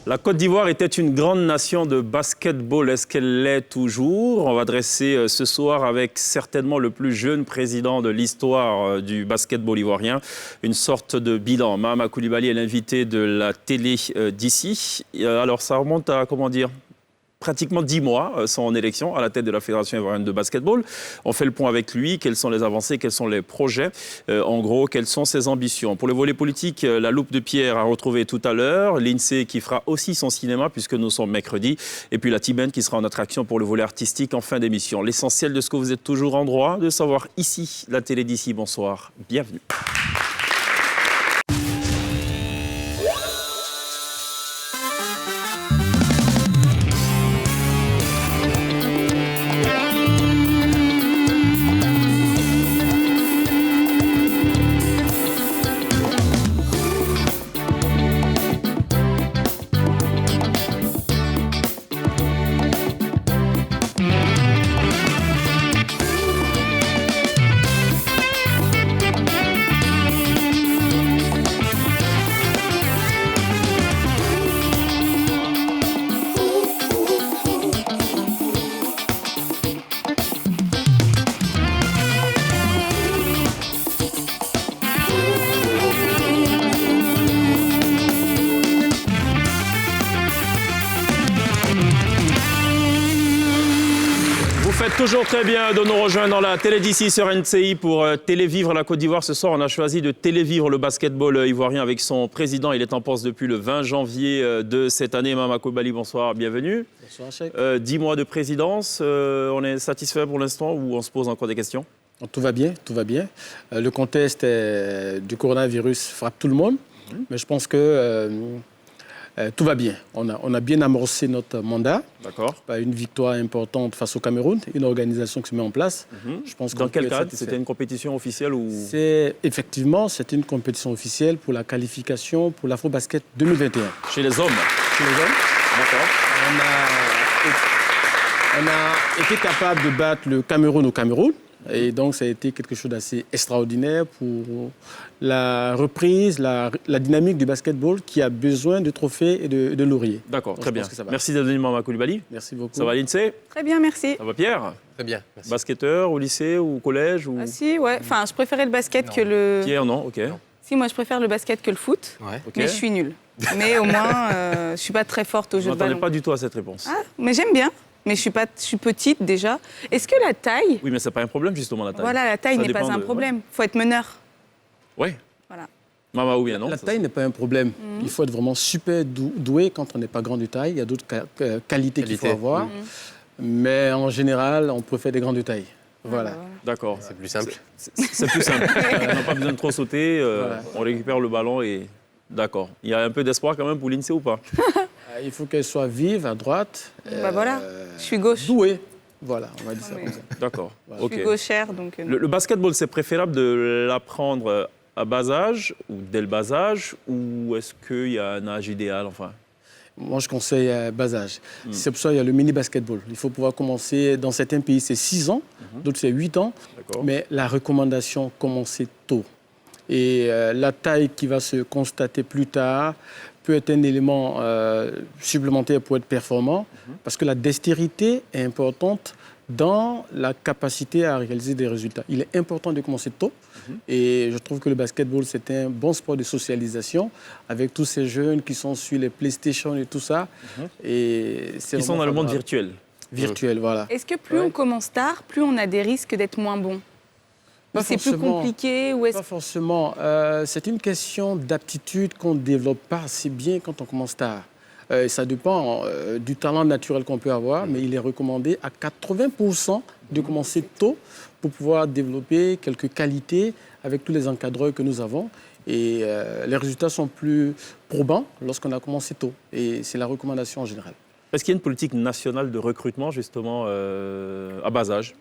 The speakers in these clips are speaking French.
La Côte d'Ivoire était une grande nation de basketball. Est-ce qu'elle l'est toujours? On va dresser ce soir avec certainement le plus jeune président de l'histoire du basketball ivoirien, une sorte de bilan. Mahama Coulibaly est l'invité de la télé d'ici. Alors ça remonte à, comment dire, pratiquement 10 mois, son élection à la tête de la Fédération ivoirienne de basketball. On fait le point avec lui. Quelles sont les avancées, quels sont les projets, en gros, quelles sont ses ambitions. Pour le volet politique, la loupe de Pierre à retrouver tout à l'heure. L'INSEE qui fera aussi son cinéma puisque nous sommes mercredi. Et puis la T-Band qui sera en attraction pour le volet artistique en fin d'émission. L'essentiel de ce que vous êtes toujours en droit de savoir ici, la télé d'ici. Bonsoir, bienvenue. Toujours très bien de nous rejoindre dans la télé d'ici sur NCI pour télévivre la Côte d'Ivoire. Ce soir, on a choisi de télévivre le basketball ivoirien avec son président. Il est en poste depuis le 20 janvier de cette année. Mahama Coulibaly, bonsoir, bienvenue. Bonsoir, Cheikh. 10 mois de présidence, on est satisfait pour l'instant ou on se pose encore des questions? Tout va bien, tout va bien. Le contexte du coronavirus frappe tout le monde, mais je pense que tout va bien. On a bien amorcé notre mandat. D'accord. Une victoire importante face au Cameroun, une organisation qui se met en place. Je pense dans quel cadre? C'était une compétition officielle ou... Effectivement, c'est une compétition officielle pour la qualification pour l'Afro-Basket 2021. Chez les hommes? Chez les hommes. D'accord. On a été capable de battre le Cameroun au Cameroun. Et donc, ça a été quelque chose d'assez extraordinaire pour la reprise, la dynamique du basketball qui a besoin de trophées et de lauriers. D'accord, très bien. Merci d'être venu, Mahama Coulibaly. Merci beaucoup. Ça va, l'INSEE? Très bien, merci. Ça va, Pierre? Très bien, merci. Basketteur au lycée ou au collège ou... Ah si, ouais. Enfin, je préférais le basket que le... Pierre, non, ok. Non. Si, moi, je préfère le basket que le foot, Ouais. mais je suis nulle. Mais au moins, je ne suis pas très forte au jeu de ballon. Je ne m'attendais pas du tout à cette réponse. Ah, mais j'aime bien. Mais je suis petite déjà. Est-ce que la taille... Oui, mais ce n'est pas un problème, justement, la taille. Voilà, la taille n'est pas un problème. Il faut être meneur. Oui. Voilà. Maman, ou bien non? La taille n'est pas un problème. Il faut être vraiment super doué quand on n'est pas grand de taille. Il y a d'autres qualités qu'il faut avoir. Mais en général, on préfère des grands de taille. Voilà. D'accord. C'est plus simple. C'est plus simple. On n'a pas besoin de trop sauter. Voilà. On récupère le ballon et... D'accord. Il y a un peu d'espoir quand même pour l'INSEE ou pas? Il faut qu'elle soit vive, à droite. Voilà, je suis gauche. Douée. Voilà, on va dire ça comme ça. D'accord. Voilà. Je suis gauchère, donc... Le basketball, c'est préférable de l'apprendre à bas âge ou dès le bas âge ou est-ce qu'il y a un âge idéal, enfin? Moi, je conseille à bas âge. C'est pour ça qu'il y a le mini-basketball. Il faut pouvoir commencer, dans certains pays, c'est 6 ans, d'autres, c'est 8 ans. Mais la recommandation, commencer tôt. Et la taille qui va se constater plus tard peut être un élément supplémentaire pour être performant, parce que la dextérité est importante dans la capacité à réaliser des résultats. Il est important de commencer tôt, et je trouve que le basketball, c'est un bon sport de socialisation, avec tous ces jeunes qui sont sur les PlayStation et tout ça. Et ils sont dans le monde virtuel. Virtuel, voilà. Est-ce que plus on commence tard, plus on a des risques d'être moins bon? C'est plus compliqué ou Pas forcément. C'est une question d'aptitude qu'on ne développe pas assez bien quand on commence tard. Ça dépend du talent naturel qu'on peut avoir, mais il est recommandé à 80% de commencer tôt pour pouvoir développer quelques qualités avec tous les encadreurs que nous avons. Et les résultats sont plus probants lorsqu'on a commencé tôt. Et c'est la recommandation en général. Est-ce qu'il y a une politique nationale de recrutement, justement, à bas âge?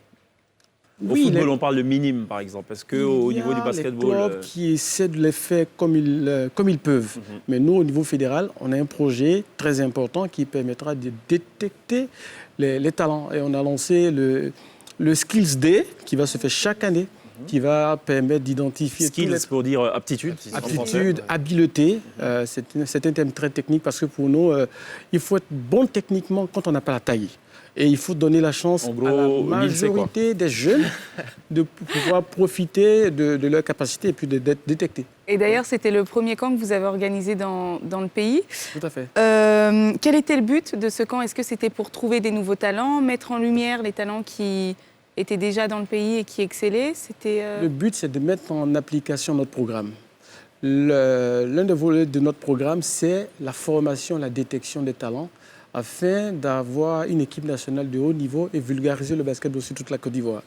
Au football, on parle de minime, par exemple. Est-ce qu'au niveau du basketball... Il y a les clubs qui essaient de les faire comme ils peuvent. Mais nous, au niveau fédéral, on a un projet très important qui permettra de détecter les talents. Et on a lancé le Skills Day, qui va se faire chaque année. qui va permettre d'identifier... Skills pour dire aptitude. Aptitude, habileté, c'est un thème très technique parce que pour nous, il faut être bon techniquement quand on n'a pas la taille. Et il faut donner la chance à la majorité des jeunes de pouvoir profiter de leur capacité et puis de détecter. Et d'ailleurs, c'était le premier camp que vous avez organisé dans le pays. Tout à fait. Quel était le but de ce camp? Est-ce que c'était pour trouver des nouveaux talents, mettre en lumière les talents qui étaient déjà dans le pays et qui excellaient? Le but, c'est de mettre en application notre programme. L'un des volets de notre programme, c'est la formation, la détection des talents, afin d'avoir une équipe nationale de haut niveau et vulgariser le basketball sur toute la Côte d'Ivoire.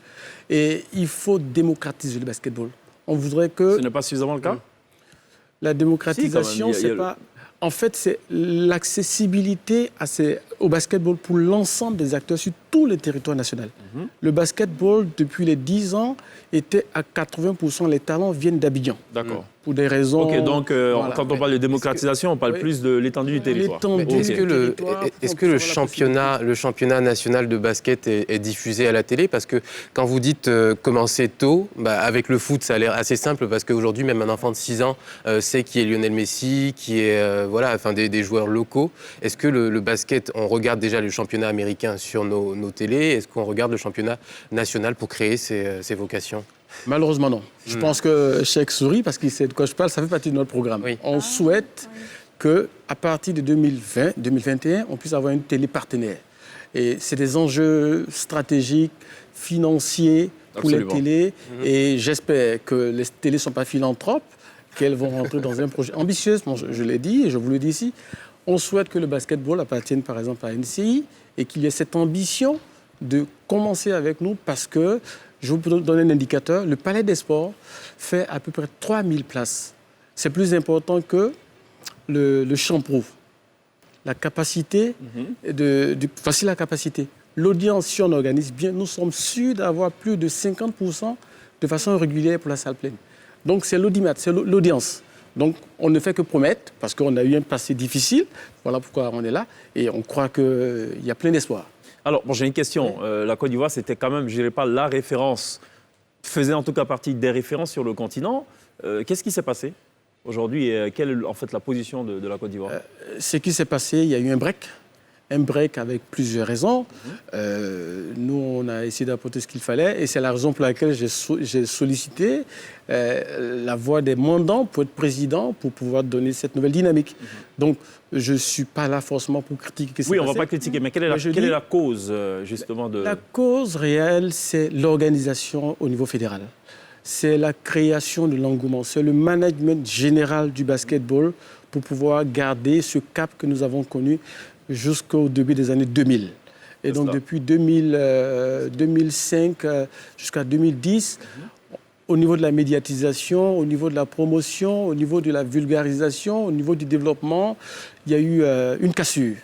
Et il faut démocratiser le basketball. On voudrait que... Ce n'est pas suffisamment le cas? La démocratisation, c'est pas... En fait, c'est l'accessibilité au basketball pour l'ensemble des acteurs sur tout le territoire national. Le basketball, depuis les 10 ans, était à 80%, les talents viennent d'Abidjan. D'accord. Pour des raisons... Ok, donc voilà. Quand on parle de démocratisation, on parle plus de l'étendue du territoire. Est-ce que le championnat national de basket est diffusé à la télé? Parce que quand vous dites commencer tôt, avec le foot, ça a l'air assez simple parce qu'aujourd'hui, même un enfant de 6 ans sait qui est Lionel Messi, qui est des joueurs locaux. Est-ce que le basket, on regarde déjà le championnat américain sur nos télés? Est-ce qu'on regarde le championnat national pour créer ces vocations? Malheureusement, non. Je pense que Cheikh sourit parce qu'il sait de quoi je parle, ça fait partie de notre programme. Oui. On souhaite qu'à partir de 2020-2021, on puisse avoir une télé partenaire. Et c'est des enjeux stratégiques, financiers pour les télés. Et j'espère que les télés ne sont pas philanthropes, qu'elles vont rentrer dans un projet ambitieux. Bon, je l'ai dit et je vous le dis ici. On souhaite que le basketball appartienne par exemple à NCI et qu'il y ait cette ambition de commencer avec nous parce que, je vais vous donner un indicateur, le Palais des Sports fait à peu près 3000 places. C'est plus important que le champ pro. La capacité, voici la capacité. L'audience, si on organise bien, nous sommes sûrs d'avoir plus de 50% de façon régulière pour la salle pleine. Donc c'est l'audimat, c'est l'audience. Donc on ne fait que promettre, parce qu'on a eu un passé difficile, voilà pourquoi on est là, et on croit qu'il y a plein d'espoir. Alors, j'ai une question. La Côte d'Ivoire, c'était quand même, je dirais pas la référence, faisait en tout cas partie des références sur le continent. Qu'est-ce qui s'est passé aujourd'hui et quelle est en fait la position de la Côte d'Ivoire? Ce qui s'est passé, il y a eu un break avec plusieurs raisons. Nous, on a essayé d'apporter ce qu'il fallait et c'est la raison pour laquelle j'ai sollicité la voix des mandants pour être président, pour pouvoir donner cette nouvelle dynamique. Donc, je ne suis pas là forcément pour critiquer ce qui s'est passé. Oui, on ne va pas critiquer, mais quelle est la cause justement de... La cause réelle, c'est l'organisation au niveau fédéral. C'est la création de l'engouement, c'est le management général du basketball pour pouvoir garder ce cap que nous avons connu jusqu'au début des années 2000. Et donc depuis 2005 jusqu'à 2010, au niveau de la médiatisation, au niveau de la promotion, au niveau de la vulgarisation, au niveau du développement, il y a eu une cassure.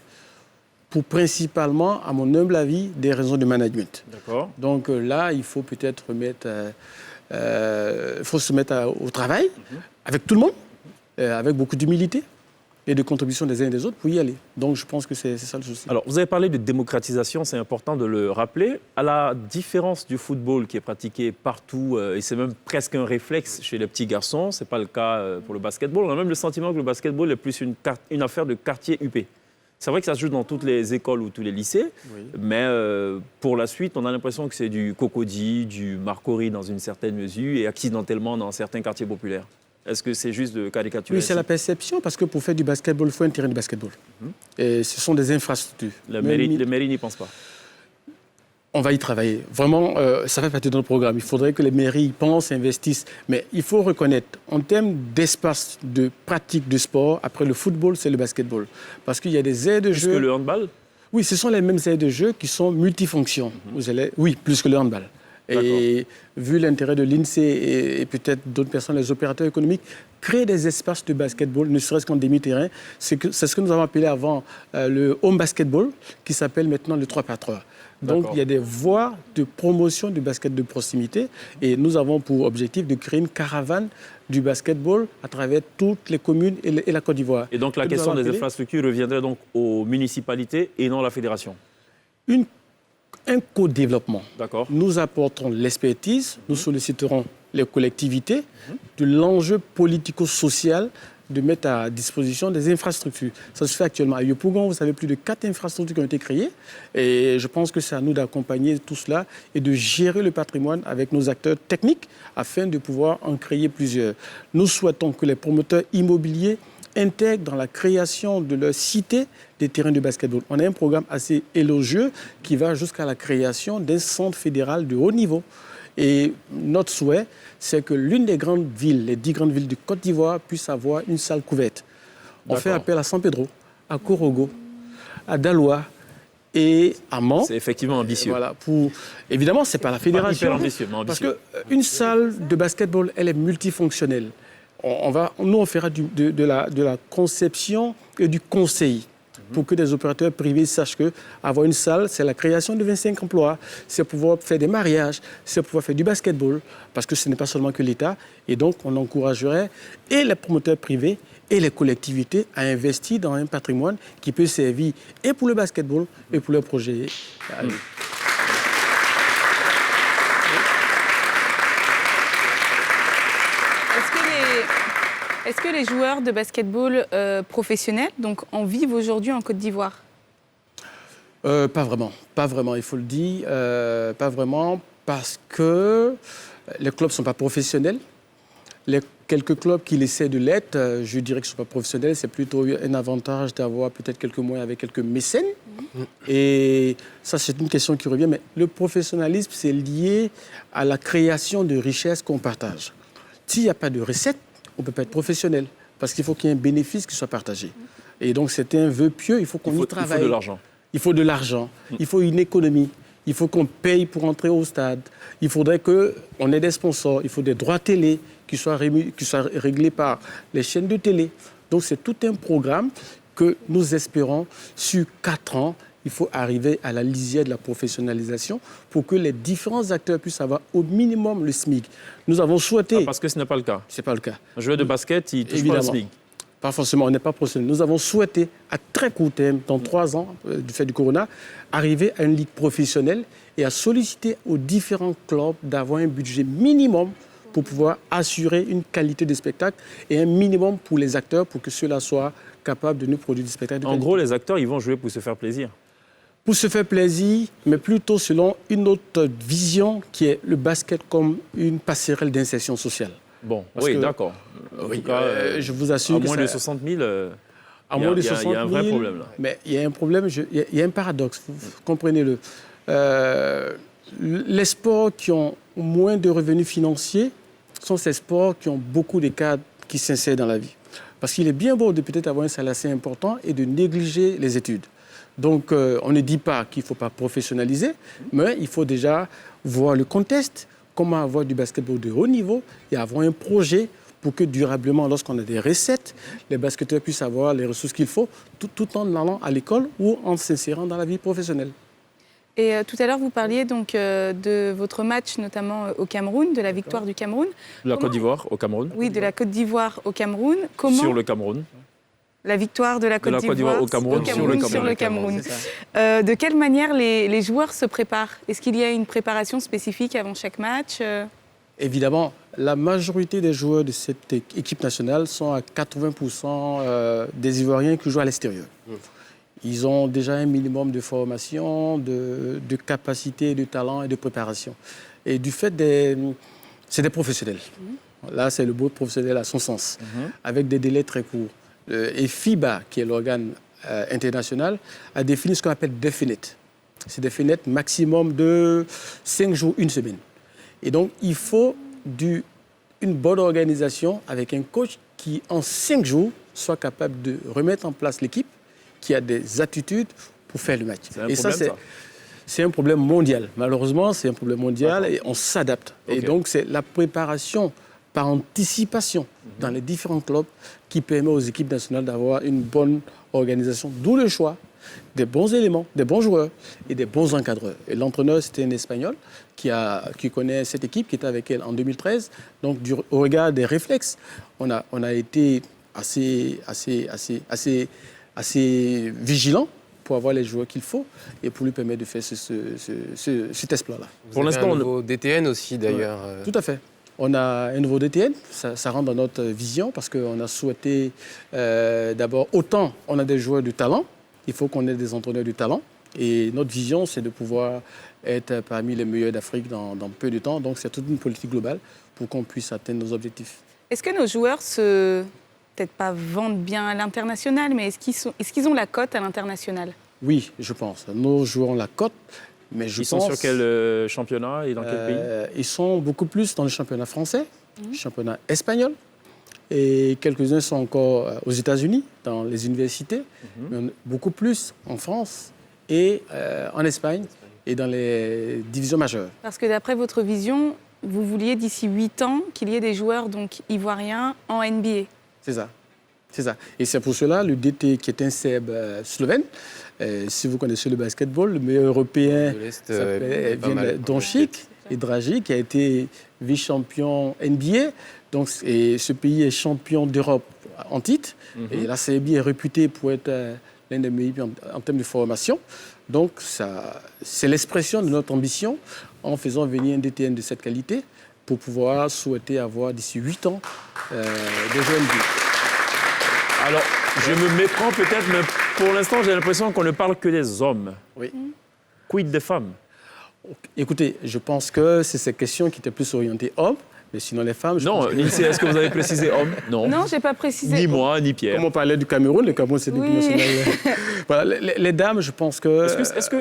Pour principalement, à mon humble avis, des raisons de management. D'accord. Donc là, il faut peut-être se mettre au travail avec tout le monde, avec beaucoup d'humilité et de contribution des uns et des autres pour y aller. Donc je pense que c'est ça le souci. Alors vous avez parlé de démocratisation, c'est important de le rappeler. À la différence du football qui est pratiqué partout, et c'est même presque un réflexe chez les petits garçons, ce n'est pas le cas pour le basketball. On a même le sentiment que le basketball est plus une affaire de quartier UP. C'est vrai que ça se joue dans toutes les écoles ou tous les lycées, mais pour la suite, on a l'impression que c'est du cocody, du marcori dans une certaine mesure et accidentellement dans certains quartiers populaires. Est-ce que c'est juste de caricaturer? Oui, c'est la perception, parce que pour faire du basketball, il faut un terrain de basketball. Et ce sont des infrastructures. Les mairies n'y pensent pas. On va y travailler. Vraiment, ça fait partie de notre programme. Il faudrait que les mairies y pensent, investissent. Mais il faut reconnaître, en termes d'espace de pratique de sport, après le football, c'est le basketball. Parce qu'il y a des aires de jeu... Plus que le handball? Oui, ce sont les mêmes aires de jeu qui sont multifonctions. Oui, plus que le handball. Et vu l'intérêt de l'INSEE et peut-être d'autres personnes, les opérateurs économiques, créer des espaces de basketball, ne serait-ce qu'en demi-terrain, c'est ce que nous avons appelé avant le home basketball, qui s'appelle maintenant le 3x3. Donc il y a des voies de promotion du basket de proximité et nous avons pour objectif de créer une caravane du basketball à travers toutes les communes et la Côte d'Ivoire. Et donc la question des infrastructures reviendrait donc aux municipalités et non à la fédération? un co-développement. D'accord. Nous apporterons l'expertise, nous solliciterons les collectivités de l'enjeu politico-social de mettre à disposition des infrastructures. Ça se fait actuellement à Yopougon, vous savez, plus de 4 infrastructures qui ont été créées. Et je pense que c'est à nous d'accompagner tout cela et de gérer le patrimoine avec nos acteurs techniques afin de pouvoir en créer plusieurs. Nous souhaitons que les promoteurs immobiliers intègrent dans la création de leur cité des terrains de basketball. On a un programme assez élogieux qui va jusqu'à la création d'un centre fédéral de haut niveau. Et notre souhait, c'est que l'une des grandes villes, les 10 grandes villes de Côte d'Ivoire, puisse avoir une salle couverte. On fait appel à San Pedro, à Korogo, à Daloa et à Mans. C'est effectivement ambitieux. Voilà, évidemment, ce n'est pas la fédération. Hyper ambitieux, mais ambitieux. Parce qu'une salle de basketball, elle est multifonctionnelle. On fera de la conception et du conseil pour que des opérateurs privés sachent qu'avoir une salle, c'est la création de 25 emplois, c'est pouvoir faire des mariages, c'est pouvoir faire du basketball, parce que ce n'est pas seulement que l'État. Et donc, on encouragerait et les promoteurs privés et les collectivités à investir dans un patrimoine qui peut servir et pour le basketball et pour les projets. Est-ce que les joueurs de basketball professionnels en vivent aujourd'hui en Côte d'Ivoire ? Pas vraiment, il faut le dire. Pas vraiment, parce que les clubs ne sont pas professionnels. Les quelques clubs qui essaient de l'être, je dirais qu'ils ne sont pas professionnels. C'est plutôt un avantage d'avoir peut-être quelques moyens avec quelques mécènes. Et ça, c'est une question qui revient. Mais le professionnalisme, c'est lié à la création de richesses qu'on partage. S'il n'y a pas de recettes, on ne peut pas être professionnel, parce qu'il faut qu'il y ait un bénéfice qui soit partagé. Et donc, c'est un vœu pieux, il faut qu'on y travaille. Il faut de l'argent. Il faut de l'argent, il faut une économie, il faut qu'on paye pour entrer au stade, il faudrait qu'on ait des sponsors, il faut des droits télé qui soient réglés par les chaînes de télé. Donc, c'est tout un programme que nous espérons, sur 4 ans, il faut arriver à la lisière de la professionnalisation pour que les différents acteurs puissent avoir au minimum le SMIC. Nous avons souhaité... parce que ce n'est pas le cas. Ce n'est pas le cas. Un joueur de basket, il touche pas le SMIC. Pas forcément, on n'est pas professionnel. Nous avons souhaité, à très court terme, dans 3 ans, du fait du corona, arriver à une ligue professionnelle et à solliciter aux différents clubs d'avoir un budget minimum pour pouvoir assurer une qualité de spectacle et un minimum pour les acteurs pour que ceux-là soient capables de nous produire des spectacles de qualité. En gros, les acteurs, ils vont jouer pour se faire plaisir. Pour se faire plaisir, mais plutôt selon une autre vision qui est le basket comme une passerelle d'insertion sociale. Bon, oui, d'accord. En tout cas, je vous assure à moins de 60 000, il y a un vrai problème là. Mais il y a un problème, il y a un paradoxe, comprenez-le. Les sports qui ont moins de revenus financiers sont ces sports qui ont beaucoup de cadres qui s'insèrent dans la vie. Parce qu'il est bien beau de peut-être avoir un salaire assez important et de négliger les études. Donc, on ne dit pas qu'il ne faut pas professionnaliser, mais il faut déjà voir le contexte, comment avoir du basketball de haut niveau et avoir un projet pour que durablement, lorsqu'on a des recettes, les basketteurs puissent avoir les ressources qu'il faut, tout en allant à l'école ou en s'insérant dans la vie professionnelle. Et tout à l'heure, vous parliez donc de votre match, notamment au Cameroun, de la victoire du Cameroun. De la Côte d'Ivoire au Cameroun. Oui, de la Côte d'Ivoire au Cameroun. Comment... Sur le Cameroun. La victoire de la Côte d'Ivoire au Cameroun, sur le Cameroun. De quelle manière les joueurs se préparent ? Est-ce qu'il y a une préparation spécifique avant chaque match ? Évidemment, la majorité des joueurs de cette équipe nationale sont à 80% des Ivoiriens qui jouent à l'extérieur. Ils ont déjà un minimum de formation, de capacité, de talent et de préparation. Et du fait c'est des professionnels. Là, c'est le mot professionnel à son sens, avec des délais très courts. Et FIBA, qui est l'organe international, a défini ce qu'on appelle des fenêtres. C'est des fenêtres maximum de 5 jours, 1 semaine. Et donc, il faut une bonne organisation avec un coach qui, en 5 jours, soit capable de remettre en place l'équipe, qui a des attitudes pour faire le match. C'est un problème mondial. Malheureusement, c'est un problème mondial et on s'adapte. Okay. Et donc, c'est la préparation par anticipation dans les différents clubs qui permet aux équipes nationales d'avoir une bonne organisation. D'où le choix des bons éléments, des bons joueurs et des bons encadreurs. Et l'entraîneur, c'était un Espagnol qui connaît cette équipe, qui était avec elle en 2013. Donc, au regard des réflexes, on a été assez vigilant pour avoir les joueurs qu'il faut et pour lui permettre de faire cet exploit-là. Pour l'instant, un nouveau DTN aussi, d'ailleurs. Tout à fait. On a un nouveau DTN, ça rentre dans notre vision parce qu'on a souhaité d'abord, autant on a des joueurs de talent, il faut qu'on ait des entraîneurs de talent. Et notre vision, c'est de pouvoir être parmi les meilleurs d'Afrique dans peu de temps. Donc c'est toute une politique globale pour qu'on puisse atteindre nos objectifs. Est-ce que nos joueurs peut-être pas vendent bien à l'international, mais est-ce qu'ils ont la cote à l'international? Oui, je pense. Nos joueurs ont la cote. Mais ils sont sur quel championnat et dans quel pays? Ils sont beaucoup plus dans le championnat français, le championnat espagnol, et quelques-uns sont encore aux États-Unis, dans les universités, mais beaucoup plus en France et en Espagne et dans les divisions majeures. Parce que d'après votre vision, vous vouliez d'ici 8 ans qu'il y ait des joueurs donc, ivoiriens en NBA. C'est ça. C'est ça. Et c'est pour cela, le DT, qui est un Serbe slovène, si vous connaissez le basketball, le meilleur européen vient Doncic et Dragic, qui a été vice-champion NBA. Donc, et ce pays est champion d'Europe en titre. Et la Serbie est réputée pour être l'un des meilleurs en termes de formation. Donc, c'est l'expression de notre ambition en faisant venir un DTN de cette qualité pour pouvoir souhaiter avoir d'ici 8 ans des joueurs NBA. Alors, je me méprends peut-être, mais pour l'instant, j'ai l'impression qu'on ne parle que des hommes. Oui. Quid des femmes? Écoutez, je pense que c'est cette question qui était plus orientée hommes, mais sinon les femmes... Non, Lindsay, est-ce que vous avez précisé hommes? Non. Non, je n'ai pas précisé. Ni moi, ni Pierre. Comme on parlait du Cameroun, le Cameroun, c'est l'équipe nationale. Voilà, les dames, je pense que...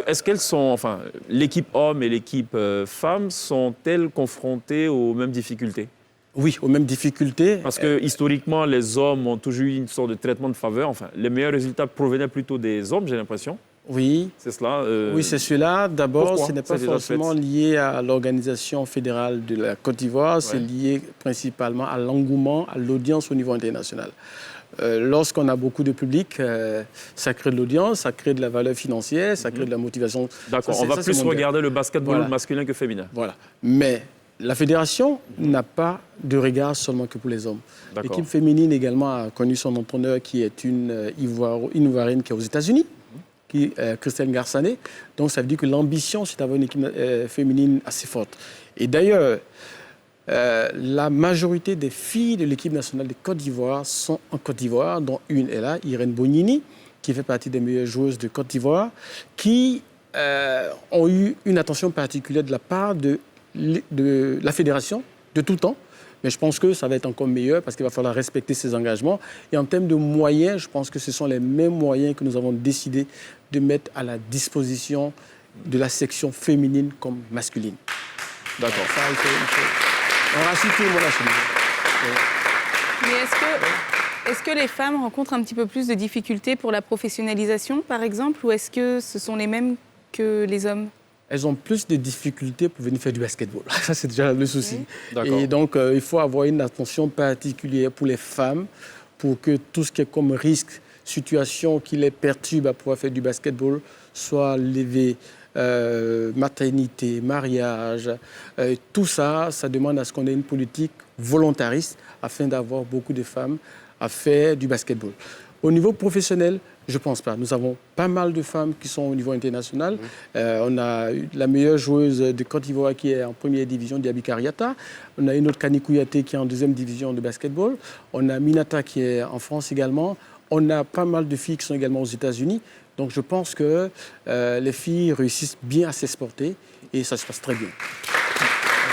Est-ce qu'elles sont... Enfin, l'équipe homme et l'équipe femme sont-elles confrontées aux mêmes difficultés? Oui, aux mêmes difficultés. Parce que historiquement, les hommes ont toujours eu une sorte de traitement de faveur. Enfin, les meilleurs résultats provenaient plutôt des hommes, j'ai l'impression. Oui. C'est cela. Oui, c'est cela. D'abord, ce n'est pas forcément lié à l'organisation fédérale de la Côte d'Ivoire. C'est lié principalement à l'engouement, à l'audience au niveau international. Lorsqu'on a beaucoup de public, ça crée de l'audience, ça crée de la valeur financière, ça crée de la motivation. D'accord, on va plus regarder le basketball masculin que féminin. Voilà. Mais la fédération n'a pas de regard seulement que pour les hommes. L'équipe féminine également a connu son entraîneur qui est une Ivoirienne qui est aux États-Unis, Christelle Garçanet. Donc ça veut dire que l'ambition, c'est d'avoir une équipe féminine assez forte. Et d'ailleurs, la majorité des filles de l'équipe nationale de Côte d'Ivoire sont en Côte d'Ivoire, dont une est là, Irène Bognini, qui fait partie des meilleures joueuses de Côte d'Ivoire, qui ont eu une attention particulière de la part de la fédération de tout temps. Mais je pense que ça va être encore meilleur parce qu'il va falloir respecter ses engagements. Et en termes de moyens, je pense que ce sont les mêmes moyens que nous avons décidé de mettre à la disposition de la section féminine comme masculine. D'accord. Ça, on rassure tout le monde à ce niveau. Mais est-ce que les femmes rencontrent un petit peu plus de difficultés pour la professionnalisation, par exemple, ou est-ce que ce sont les mêmes que les hommes? Elles ont plus de difficultés pour venir faire du basketball. Ça, c'est déjà le souci. Oui. Et donc, il faut avoir une attention particulière pour les femmes, pour que tout ce qui est comme risque, situation qui les perturbe à pouvoir faire du basketball, soit levé. Maternité, mariage, tout ça, ça demande à ce qu'on ait une politique volontariste afin d'avoir beaucoup de femmes à faire du basketball. Au niveau professionnel, je ne pense pas. Nous avons pas mal de femmes qui sont au niveau international. On a la meilleure joueuse de Côte d'Ivoire qui est en première division, Diaby Kariata. On a une autre Kani Kouyaté qui est en deuxième division de basketball. On a Minata qui est en France également. On a pas mal de filles qui sont également aux États-Unis. Donc je pense que les filles réussissent bien à s'exporter et ça se passe très bien.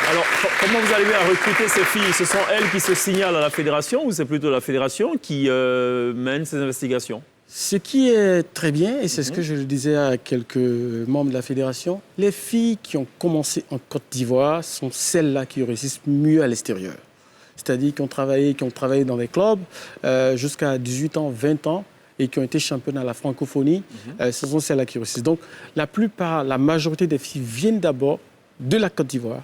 Alors, comment vous arrivez à recruter ces filles? Ce sont elles qui se signalent à la fédération ou c'est plutôt la fédération qui mène ces investigations? Ce qui est très bien, et c'est ce que je disais à quelques membres de la fédération, les filles qui ont commencé en Côte d'Ivoire sont celles-là qui réussissent mieux à l'extérieur. C'est-à-dire qui ont travaillé dans des clubs jusqu'à 18 ans, 20 ans, et qui ont été championnes à la francophonie, ce sont celles-là qui réussissent. Donc, la majorité des filles viennent d'abord de la Côte d'Ivoire,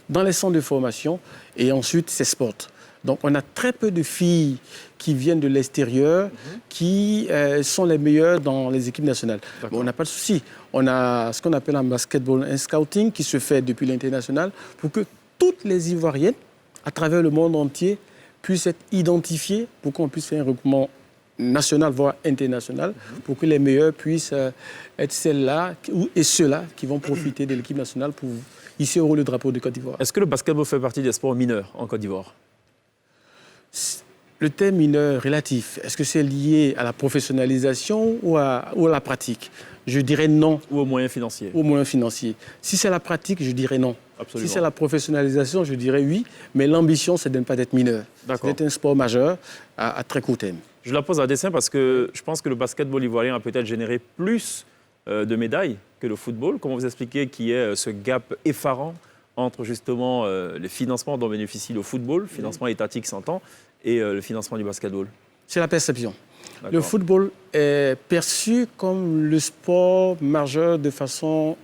dans les centres de formation, et ensuite s'exportent. Donc, on a très peu de filles qui viennent de l'extérieur, qui sont les meilleures dans les équipes nationales. Bon, on n'a pas de souci. On a ce qu'on appelle en basketball un scouting qui se fait depuis l'international pour que toutes les Ivoiriennes, à travers le monde entier, puissent être identifiées pour qu'on puisse faire un regroupement nationale, voire internationale, pour que les meilleurs puissent être celles-là et ceux-là qui vont profiter de l'équipe nationale pour hisser au haut le drapeau de Côte d'Ivoire. Est-ce que le basketball fait partie des sports mineurs en Côte d'Ivoire? Le terme mineur relatif, est-ce que c'est lié à la professionnalisation ou à la pratique? Je dirais non. Ou aux moyens financiers? Aux moyens financiers. Si c'est la pratique, je dirais non. Absolument. Si c'est la professionnalisation, je dirais oui. Mais l'ambition, c'est de ne pas être mineur. C'est d'être un sport majeur à très court terme. Je la pose à dessein parce que je pense que le basketball ivoirien a peut-être généré plus de médailles que le football. Comment vous expliquez qu'il y ait ce gap effarant entre justement les financements dont bénéficie le football, financement étatique s'entend, et le financement du basketball? C'est la perception. Le football est perçu comme le sport majeur de façon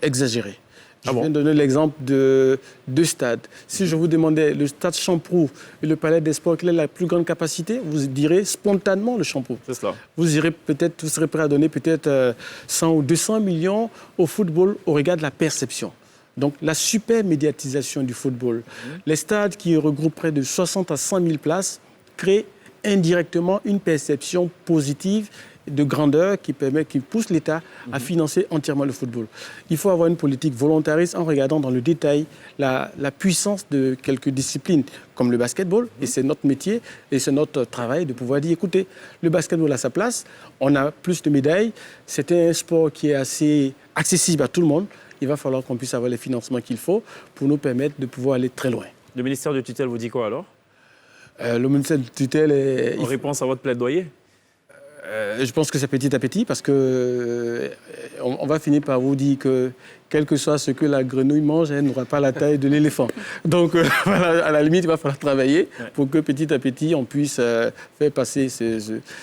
exagérée. Je viens de donner l'exemple de deux stades. Si je vous demandais le stade Champroux et le Palais des Sports, quelle est la plus grande capacité, vous direz spontanément le Champroux. C'est cela. Vous serez prêt à donner peut-être 100 ou 200 millions au football au regard de la perception. Donc la super médiatisation du football. Les stades qui regroupent près de 60 à 100 000 places créent indirectement une perception positive de grandeur qui pousse l'État à financer entièrement le football. Il faut avoir une politique volontariste en regardant dans le détail la puissance de quelques disciplines comme le basketball, et c'est notre métier et c'est notre travail de pouvoir dire, écoutez, le basketball a sa place, on a plus de médailles, c'est un sport qui est assez accessible à tout le monde, il va falloir qu'on puisse avoir les financements qu'il faut pour nous permettre de pouvoir aller très loin. Le ministère de tutelle vous dit quoi alors? Le ministère de tutelle est... En réponse à votre plaidoyer? Je pense que c'est petit à petit parce que on va finir par vous dire que quel que soit ce que la grenouille mange, elle n'aura pas la taille de l'éléphant. Donc voilà, à la limite, il va falloir travailler pour que petit à petit, on puisse faire passer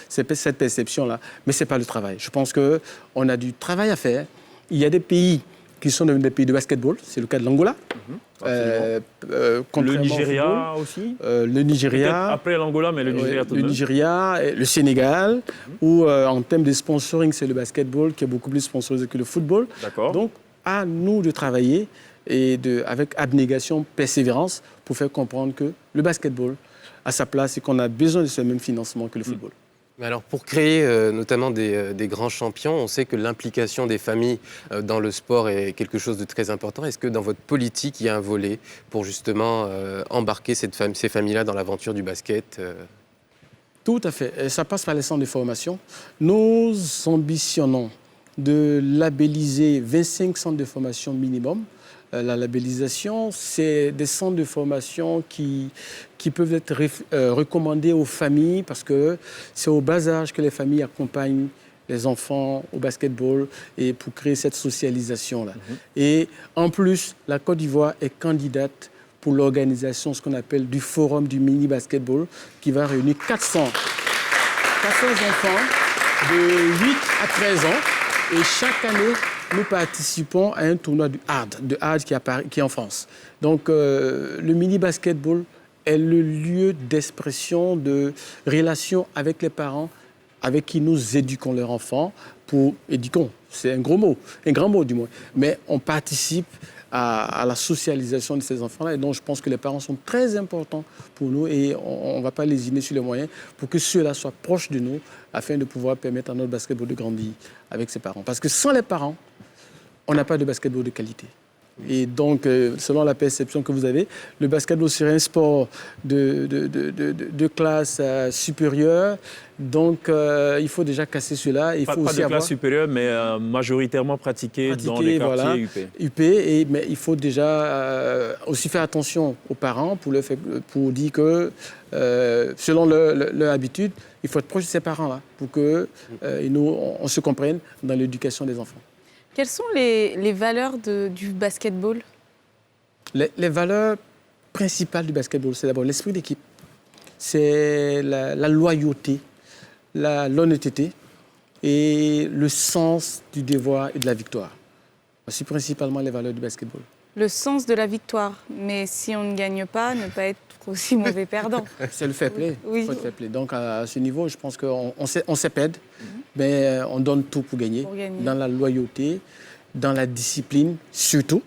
cette perception-là. Mais ce n'est pas le travail. Je pense qu'on a du travail à faire. Il y a des pays qui sont des pays de basketball. C'est le cas de l'Angola. Le Nigeria aussi. Le Nigeria. Peut-être après l'Angola, mais le Nigeria tout de même. Le Nigeria, le Sénégal, où en termes de sponsoring, c'est le basketball qui est beaucoup plus sponsorisé que le football. D'accord. Donc, à nous de travailler et avec abnégation, persévérance, pour faire comprendre que le basketball a sa place et qu'on a besoin de ce même financement que le football. Mais alors, pour créer notamment des grands champions, on sait que l'implication des familles dans le sport est quelque chose de très important. Est-ce que dans votre politique, il y a un volet pour justement embarquer ces familles-là dans l'aventure du basket Tout à fait. Et ça passe par les centres de formation. Nous ambitionnons de labelliser 25 centres de formation minimum. La labellisation, c'est des centres de formation qui peuvent être recommandés aux familles parce que c'est au bas âge que les familles accompagnent les enfants au basketball et pour créer cette socialisation-là. Et en plus, la Côte d'Ivoire est candidate pour l'organisation, ce qu'on appelle du forum du mini-basketball, qui va réunir 400 enfants de 8 à 13 ans. Et chaque année, nous participons à un tournoi de hard qui est en France. Donc, le mini-basketball est le lieu d'expression, de relation avec les parents, avec qui nous éduquons leurs enfants. Éduquons, c'est un grand mot du moins. Mais on participe à la socialisation de ces enfants-là. Et donc, je pense que les parents sont très importants pour nous et on ne va pas lésiner sur les moyens pour que ceux-là soient proches de nous afin de pouvoir permettre à notre basketball de grandir avec ses parents. Parce que sans les parents, on n'a pas de basketball de qualité. Et donc, selon la perception que vous avez, le basketball serait un sport de classe supérieure. Donc, il faut déjà casser cela. Il faut pas de classe supérieure, mais majoritairement pratiqué dans les quartiers UP. Mais il faut déjà aussi faire attention aux parents pour dire que, selon leur habitude, il faut être proche de ces parents-là pour que on se comprenne dans l'éducation des enfants. Quelles sont les valeurs du basketball? Les valeurs principales du basketball, c'est d'abord l'esprit d'équipe, c'est la loyauté, l'honnêteté et le sens du devoir et de la victoire. Voici principalement les valeurs du basketball. Le sens de la victoire, mais si on ne gagne pas, ne pas être aussi mauvais perdant. C'est le fair play. Oui. Faut le fair play. Donc à ce niveau, je pense qu'on s'aide, mais on donne tout pour gagner, dans la loyauté, dans la discipline surtout,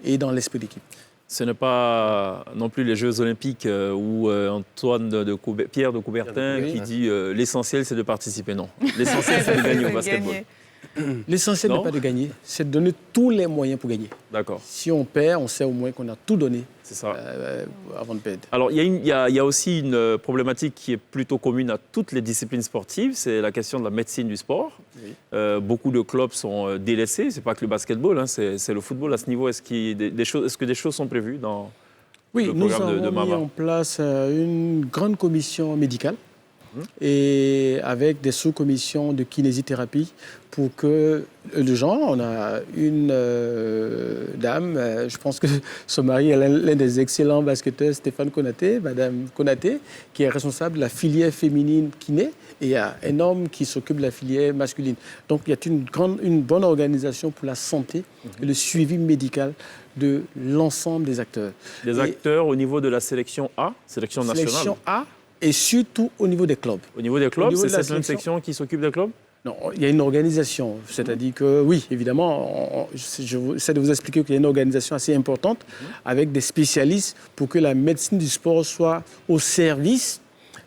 et dans l'esprit d'équipe. Ce n'est pas non plus les Jeux Olympiques où Pierre de Coubertin qui dit l'essentiel c'est de participer. Non, l'essentiel c'est de gagner au basketball. L'essentiel n'est pas de gagner, c'est de donner tous les moyens pour gagner. D'accord. Si on perd, on sait au moins qu'on a tout donné avant de perdre. Alors, il y a aussi une problématique qui est plutôt commune à toutes les disciplines sportives, c'est la question de la médecine du sport. Oui. Beaucoup de clubs sont délaissés, ce n'est pas que le basketball, hein, c'est le football. À ce niveau, est-ce que des choses sont prévues dans le programme de Mama? Nous avons mis en place une grande commission médicale et avec des sous-commissions de kinésithérapie pour que les gens, on a une dame, je pense que son mari est l'un des excellents basketteurs, Stéphane Konaté, Madame Konaté, qui est responsable de la filière féminine kiné, et il y a un homme qui s'occupe de la filière masculine. Donc il y a une bonne organisation pour la santé et le suivi médical de l'ensemble des acteurs. Des acteurs au niveau de la sélection A, sélection nationale? Sélection A, et surtout au niveau des clubs. Au niveau des clubs, c'est cette même section qui s'occupe des clubs? Non, il y a une organisation. C'est-à-dire que, oui, évidemment, j'essaie de vous expliquer qu'il y a une organisation assez importante avec des spécialistes pour que la médecine du sport soit au service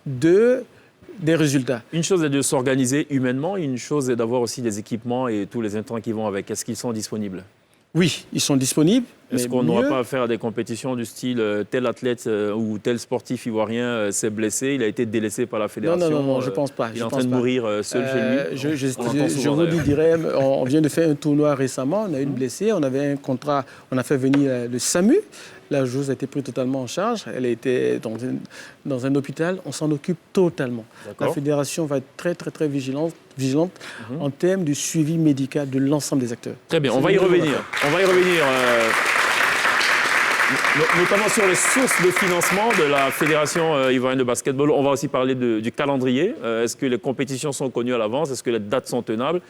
des résultats. Une chose est de s'organiser humainement, une chose est d'avoir aussi des équipements et tous les intrants qui vont avec. Est-ce qu'ils sont disponibles? Oui, ils sont disponibles. Est-ce qu'on n'aura pas affaire à des compétitions du style tel athlète ou tel sportif ivoirien s'est blessé, il a été délaissé par la fédération? Non, je ne pense pas. Il est en train de mourir seul chez lui. Je vous dirais, on vient de faire un tournoi récemment, on a eu une blessée, on avait un contrat, on a fait venir le SAMU. La joueuse a été prise totalement en charge. Elle était dans un hôpital. On s'en occupe totalement. La fédération va être très, très, très vigilante en termes de suivi médical de l'ensemble des acteurs. Très bien, on va y revenir. Notamment sur les sources de financement de la Fédération ivoirienne de basketball. On va aussi parler du calendrier. Est-ce que les compétitions sont connues à l'avance? Est-ce que les dates sont tenables?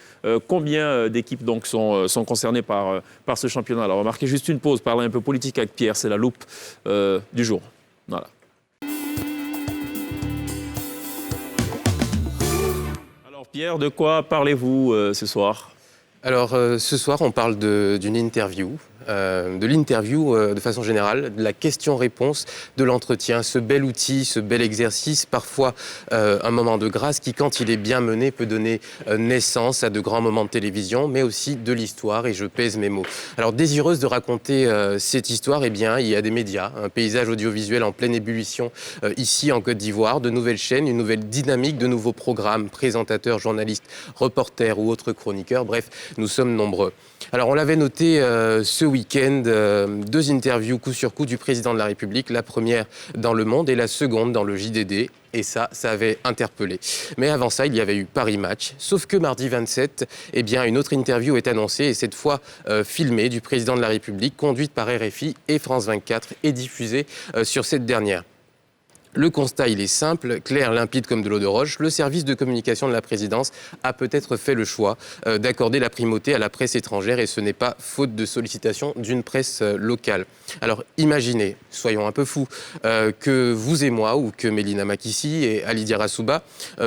Combien d'équipes donc sont concernées par ce championnat? Alors, on va marquer juste une pause, parler un peu politique avec Pierre. C'est la loupe du jour. Voilà. Alors, Pierre, de quoi parlez-vous ce soir? Alors, ce soir, on parle d'une interview. De l'interview de façon générale, de la question-réponse, de l'entretien, ce bel outil, ce bel exercice, parfois un moment de grâce qui, quand il est bien mené, peut donner naissance à de grands moments de télévision, mais aussi de l'histoire, et je pèse mes mots. Alors, désireuse de raconter cette histoire, eh bien, il y a des médias, un paysage audiovisuel en pleine ébullition ici en Côte d'Ivoire, de nouvelles chaînes, une nouvelle dynamique, de nouveaux programmes, présentateurs, journalistes, reporters ou autres chroniqueurs, bref, nous sommes nombreux. Alors, on l'avait noté ce week-end, 2 interviews coup sur coup du président de la République, la première dans Le Monde et la seconde dans le JDD. Et ça avait interpellé. Mais avant ça, il y avait eu Paris Match. Sauf que mardi 27, eh bien, une autre interview est annoncée, et cette fois filmée, du président de la République, conduite par RFI et France 24, et diffusée sur cette dernière. Le constat, il est simple, clair, limpide comme de l'eau de roche. Le service de communication de la présidence a peut-être fait le choix d'accorder la primauté à la presse étrangère, et ce n'est pas faute de sollicitation d'une presse locale. Alors imaginez, soyons un peu fous, que vous et moi, ou que Mélina Makissi et Ali Diarra-Souba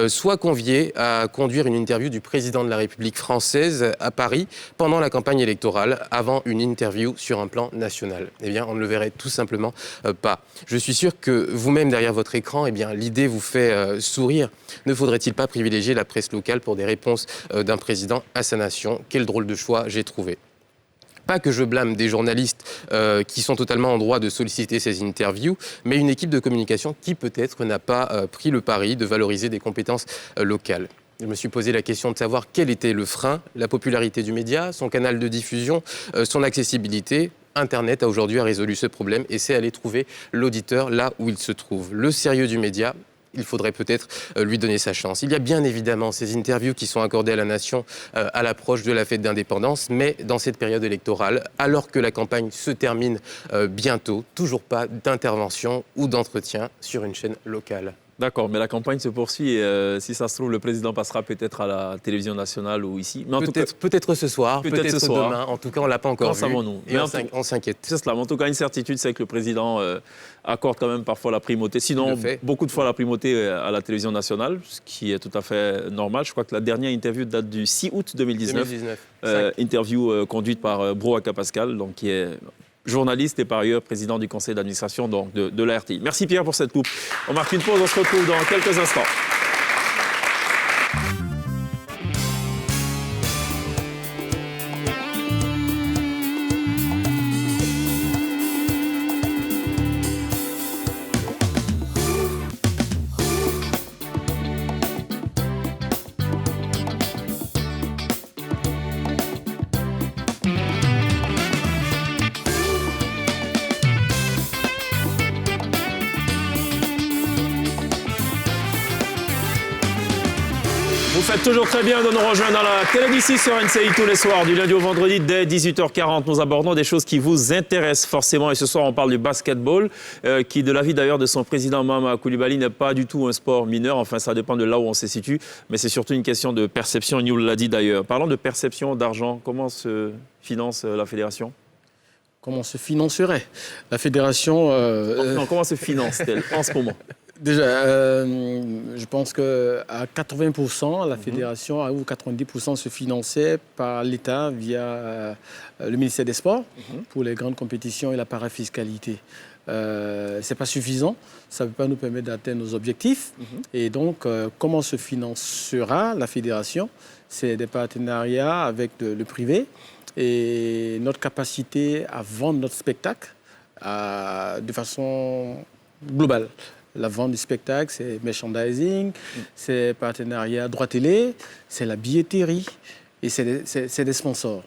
soient conviés à conduire une interview du président de la République française à Paris pendant la campagne électorale, avant une interview sur un plan national. Eh bien, on ne le verrait tout simplement pas. Je suis sûr que vous-même, derrière votre écran, eh bien, l'idée vous fait sourire. Ne faudrait-il pas privilégier la presse locale pour des réponses d'un président à sa nation? Quel drôle de choix j'ai trouvé. Pas que je blâme des journalistes qui sont totalement en droit de solliciter ces interviews, mais une équipe de communication qui peut-être n'a pas pris le pari de valoriser des compétences locales. Je me suis posé la question de savoir quel était le frein, la popularité du média, son canal de diffusion, son accessibilité. Internet a aujourd'hui résolu ce problème, et c'est aller trouver l'auditeur là où il se trouve. Le sérieux du média, il faudrait peut-être lui donner sa chance. Il y a bien évidemment ces interviews qui sont accordées à la nation à l'approche de la fête d'indépendance, mais dans cette période électorale, alors que la campagne se termine bientôt, toujours pas d'intervention ou d'entretien sur une chaîne locale. D'accord, mais la campagne se poursuit et si ça se trouve, le président passera peut-être à la télévision nationale ou ici. Peut-être ce soir, peut-être demain. En tout cas, on ne l'a pas encore vu. Savons-nous. Et on s'inquiète. C'est cela. Mais en tout cas, une certitude, c'est que le président accorde quand même parfois la primauté. Sinon, beaucoup de fois la primauté à la télévision nationale, ce qui est tout à fait normal. Je crois que la dernière interview date du 6 août 2019. Interview conduite par Bro Aka Pascal, donc qui est journaliste et par ailleurs président du conseil d'administration de la RTI. Merci Pierre pour cette coupe. On marque une pause, on se retrouve dans quelques instants. Vous faites toujours très bien de nous rejoindre dans la télé d'ici sur NCI tous les soirs, du lundi au vendredi, dès 18h40. Nous abordons des choses qui vous intéressent forcément. Et ce soir, on parle du basketball, qui, de l'avis d'ailleurs de son président Mama Coulibaly, n'est pas du tout un sport mineur. Enfin, ça dépend de là où on se situe. Mais c'est surtout une question de perception, il nous l'a dit d'ailleurs. Parlons de perception d'argent. Comment se finance la fédération ? Comment se financerait la fédération Non, comment se finance-t-elle en ce moment ? Déjà, je pense qu'à 80%, la fédération, ou 90% se finançait par l'État via le ministère des Sports pour les grandes compétitions et la parafiscalité. Ce n'est pas suffisant, ça ne peut pas nous permettre d'atteindre nos objectifs. Et donc, comment se financera la fédération ? C'est des partenariats avec le privé et notre capacité à vendre notre spectacle de façon globale. La vente du spectacle, c'est merchandising, c'est partenariat droit télé, c'est la billetterie et c'est des sponsors.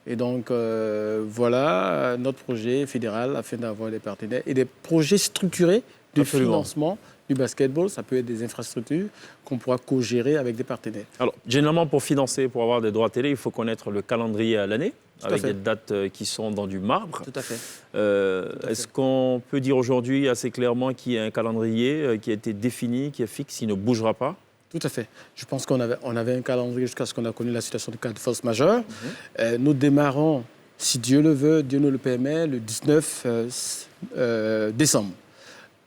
Et donc, voilà notre projet fédéral afin d'avoir des partenaires et des projets structurés de financement du basketball. Ça peut être des infrastructures qu'on pourra co-gérer avec des partenaires. Alors, généralement, pour financer, pour avoir des droits télé, il faut connaître le calendrier à l'année, avec des dates qui sont dans du marbre. Tout à fait. Est-ce qu'on peut dire aujourd'hui assez clairement qu'il y a un calendrier qui a été défini, qui est fixe, il ne bougera pas ? Tout à fait. Je pense qu'on avait un calendrier jusqu'à ce qu'on a connu la situation de cas de force majeure. Nous démarrons, si Dieu le veut, Dieu nous le permet, le 19 décembre.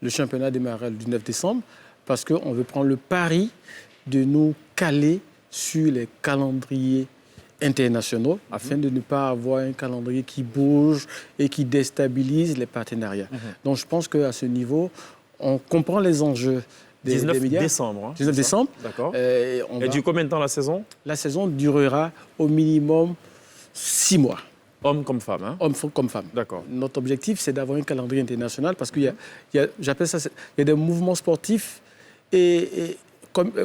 Le championnat démarrera le 19 décembre parce qu'on veut prendre le pari de nous caler sur les calendriers internationaux afin de ne pas avoir un calendrier qui bouge et qui déstabilise les partenariats. Donc je pense qu'à ce niveau, on comprend les enjeux des médias. Décembre. 19 décembre. D'accord. Et du combien de temps la saison ? La saison durera au minimum 6 mois. Hommes comme femmes, hein ? Hommes comme femmes. D'accord. Notre objectif, c'est d'avoir un calendrier international parce qu'il j'appelle ça, il y a des mouvements sportifs et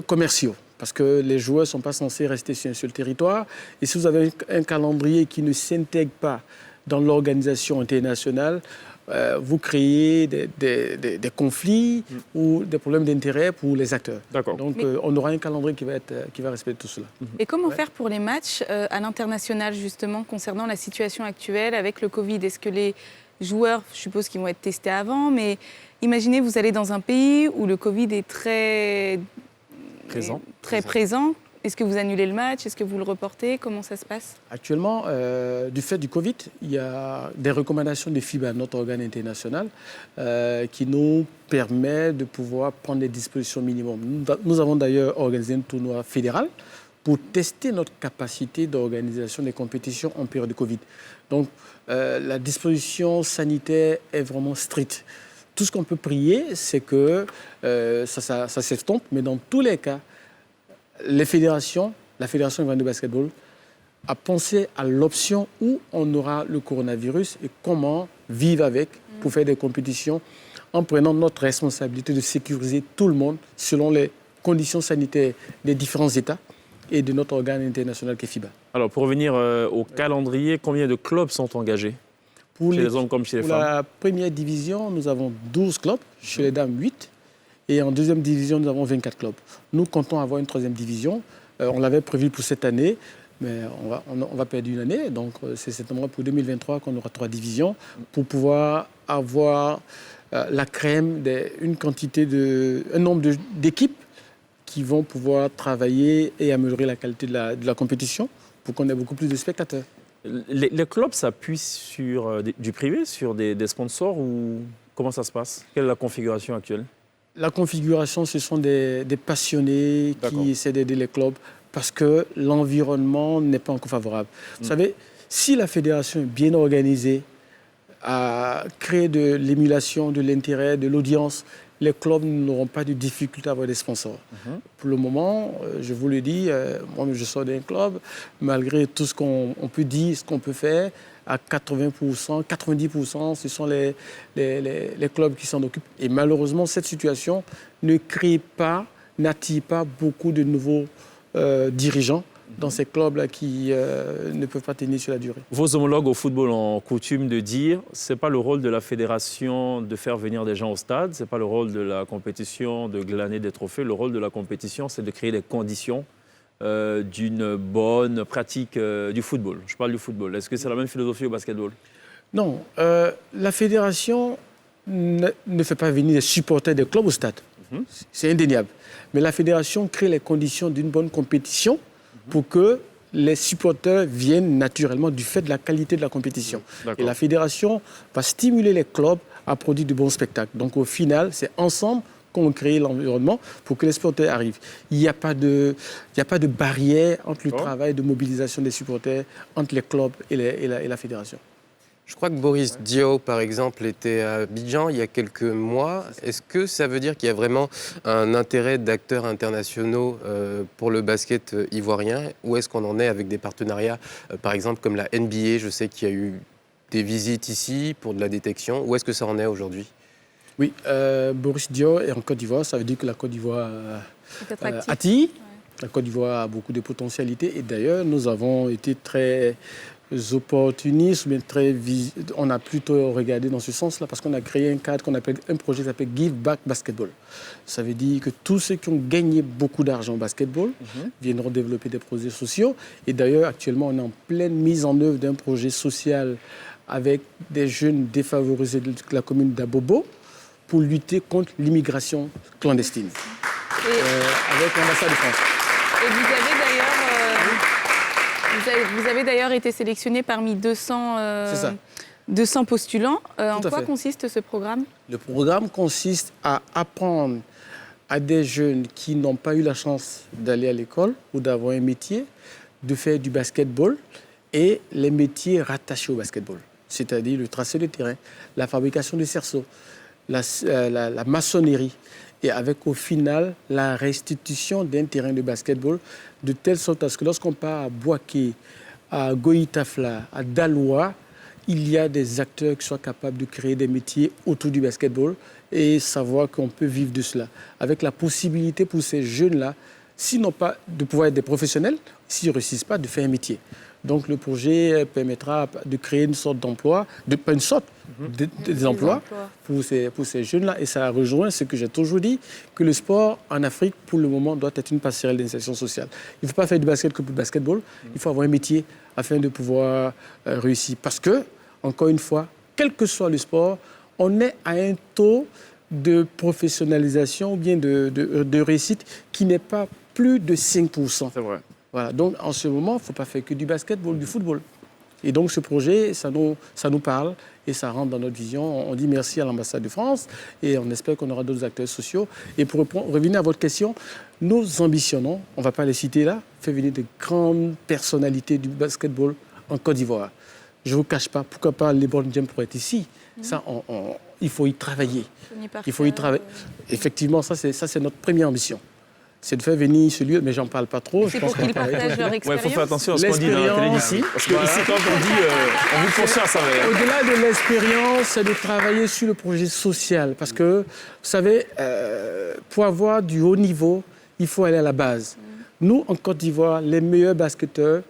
commerciaux. Parce que les joueurs ne sont pas censés rester sur un seul territoire. Et si vous avez un calendrier qui ne s'intègre pas dans l'organisation internationale, vous créez des conflits ou des problèmes d'intérêt pour les acteurs. D'accord. Donc, on aura un calendrier qui va respecter tout cela. Et comment faire pour les matchs à l'international, justement, concernant la situation actuelle avec le Covid ? Est-ce que les joueurs, je suppose qu'ils vont être testés avant, mais imaginez, vous allez dans un pays où le Covid est très présent. Est-ce que vous annulez le match ? Est-ce que vous le reportez ? Comment ça se passe ? Actuellement, du fait du Covid, il y a des recommandations de FIBA, notre organe international, qui nous permet de pouvoir prendre des dispositions minimum. Nous avons d'ailleurs organisé un tournoi fédéral pour tester notre capacité d'organisation des compétitions en période de Covid. Donc, la disposition sanitaire est vraiment stricte. Tout ce qu'on peut prier, c'est que ça s'estompe, mais dans tous les cas, la Fédération ivoirienne de basketball a pensé à l'option où on aura le coronavirus et comment vivre avec pour faire des compétitions en prenant notre responsabilité de sécuriser tout le monde selon les conditions sanitaires des différents États et de notre organe international qui est FIBA. Alors, pour revenir au calendrier, combien de clubs sont engagés ? Chez les hommes comme chez les femmes. Pour la première division, nous avons 12 clubs, chez les dames 8. Et en deuxième division, nous avons 24 clubs. Nous comptons avoir une troisième division. On l'avait prévu pour cette année, mais on va perdre une année. Donc, c'est certainement pour 2023 qu'on aura 3 divisions pour pouvoir avoir la crème, un nombre d'équipes qui vont pouvoir travailler et améliorer la qualité de la compétition pour qu'on ait beaucoup plus de spectateurs. Les clubs s'appuient sur du privé, sur des sponsors ou comment ça se passe ? Quelle est la configuration actuelle ? La configuration, ce sont des passionnés qui essaient d'aider les clubs parce que l'environnement n'est pas encore favorable. Vous savez, si la fédération est bien organisée, à créer de l'émulation, de l'intérêt, de l'audience, les clubs n'auront pas de difficulté à avoir des sponsors. Pour le moment, je vous le dis, moi je sors d'un club, malgré tout ce qu'on peut dire, ce qu'on peut faire, à 80%, 90%, ce sont les clubs qui s'en occupent. Et malheureusement, cette situation n'attire pas beaucoup de nouveaux dirigeants dans ces clubs-là qui ne peuvent pas tenir sur la durée. Vos homologues au football ont coutume de dire ce n'est pas le rôle de la fédération de faire venir des gens au stade, ce n'est pas le rôle de la compétition de glaner des trophées. Le rôle de la compétition, c'est de créer des conditions d'une bonne pratique du football. Je parle du football. Est-ce que c'est la même philosophie au basketball? Non. La fédération ne fait pas venir les supporters des clubs au stade. C'est indéniable. Mais la fédération crée les conditions d'une bonne compétition pour que les supporters viennent naturellement du fait de la qualité de la compétition. Et la fédération va stimuler les clubs à produire de bons spectacles. Donc au final, c'est ensemble qu'on crée l'environnement pour que les supporters arrivent. Il n'y a pas de barrière entre le travail de mobilisation des supporters, entre les clubs et la fédération. Je crois que Boris Diaw, par exemple, était à Abidjan il y a quelques mois. Est-ce que ça veut dire qu'il y a vraiment un intérêt d'acteurs internationaux pour le basket ivoirien? Ou est-ce qu'on en est avec des partenariats, par exemple, comme la NBA? Je sais qu'il y a eu des visites ici pour de la détection. Où est-ce que ça en est aujourd'hui? Oui, Boris Diaw est en Côte d'Ivoire. Ça veut dire que la Côte d'Ivoire attire. La Côte d'Ivoire a beaucoup de potentialités. Et d'ailleurs, nous avons été très opportunistes, mais on a plutôt regardé dans ce sens-là parce qu'on a créé un projet qui s'appelle Give Back Basketball. Ça veut dire que tous ceux qui ont gagné beaucoup d'argent au basketball viendront développer des projets sociaux. Et d'ailleurs, actuellement, on est en pleine mise en œuvre d'un projet social avec des jeunes défavorisés de la commune d'Abobo pour lutter contre l'immigration clandestine avec l'ambassade de France. Et vous avez d'ailleurs été sélectionné parmi 200 postulants. En quoi consiste ce programme? Le programme consiste à apprendre à des jeunes qui n'ont pas eu la chance d'aller à l'école ou d'avoir un métier, de faire du basketball et les métiers rattachés au basketball, c'est-à-dire le tracé de terrain, la fabrication de cerceaux, la maçonnerie, et avec au final la restitution d'un terrain de basketball de telle sorte à ce que lorsqu'on part à Bouaké, à Goïtafla, à Daloa, il y a des acteurs qui soient capables de créer des métiers autour du basketball et savoir qu'on peut vivre de cela. Avec la possibilité pour ces jeunes-là, sinon pas de pouvoir être des professionnels, s'ils ne réussissent pas, de faire un métier. Donc le projet permettra de créer une sorte d'emploi, pas une sorte, des emplois pour ces jeunes-là. Et ça rejoint ce que j'ai toujours dit, que le sport en Afrique, pour le moment, doit être une passerelle d'insertion sociale. Il ne faut pas faire du basket que pour le basketball, il faut avoir un métier afin de pouvoir réussir. Parce que, encore une fois, quel que soit le sport, on est à un taux de professionnalisation ou bien de réussite qui n'est pas plus de 5%. C'est vrai. Voilà. Donc, en ce moment, il ne faut pas faire que du basketball, du football. Et donc, ce projet, ça nous parle et ça rentre dans notre vision. On dit merci à l'ambassade de France et on espère qu'on aura d'autres acteurs sociaux. Et pour revenir à votre question, nous ambitionnons, on ne va pas les citer là, faire venir de grandes personnalités du basketball en Côte d'Ivoire. Je ne vous cache pas, pourquoi pas LeBron James pour être ici. Ça, il faut y travailler. Il faut y travailler. Effectivement, ça, c'est notre première ambition. C'est de faire venir ce lieu, mais j'en parle pas trop. C'est pour qu'ils partagent leur expérience. Il faut faire attention à ce qu'on dit dans la télé d'ici. Parce que ici, quand on dit, on vous pense ça va. Au-delà de l'expérience, c'est de travailler sur le projet social. Parce que, vous savez, pour avoir du haut niveau, il faut aller à la base. Nous, en Côte d'Ivoire, les meilleurs basketteurs,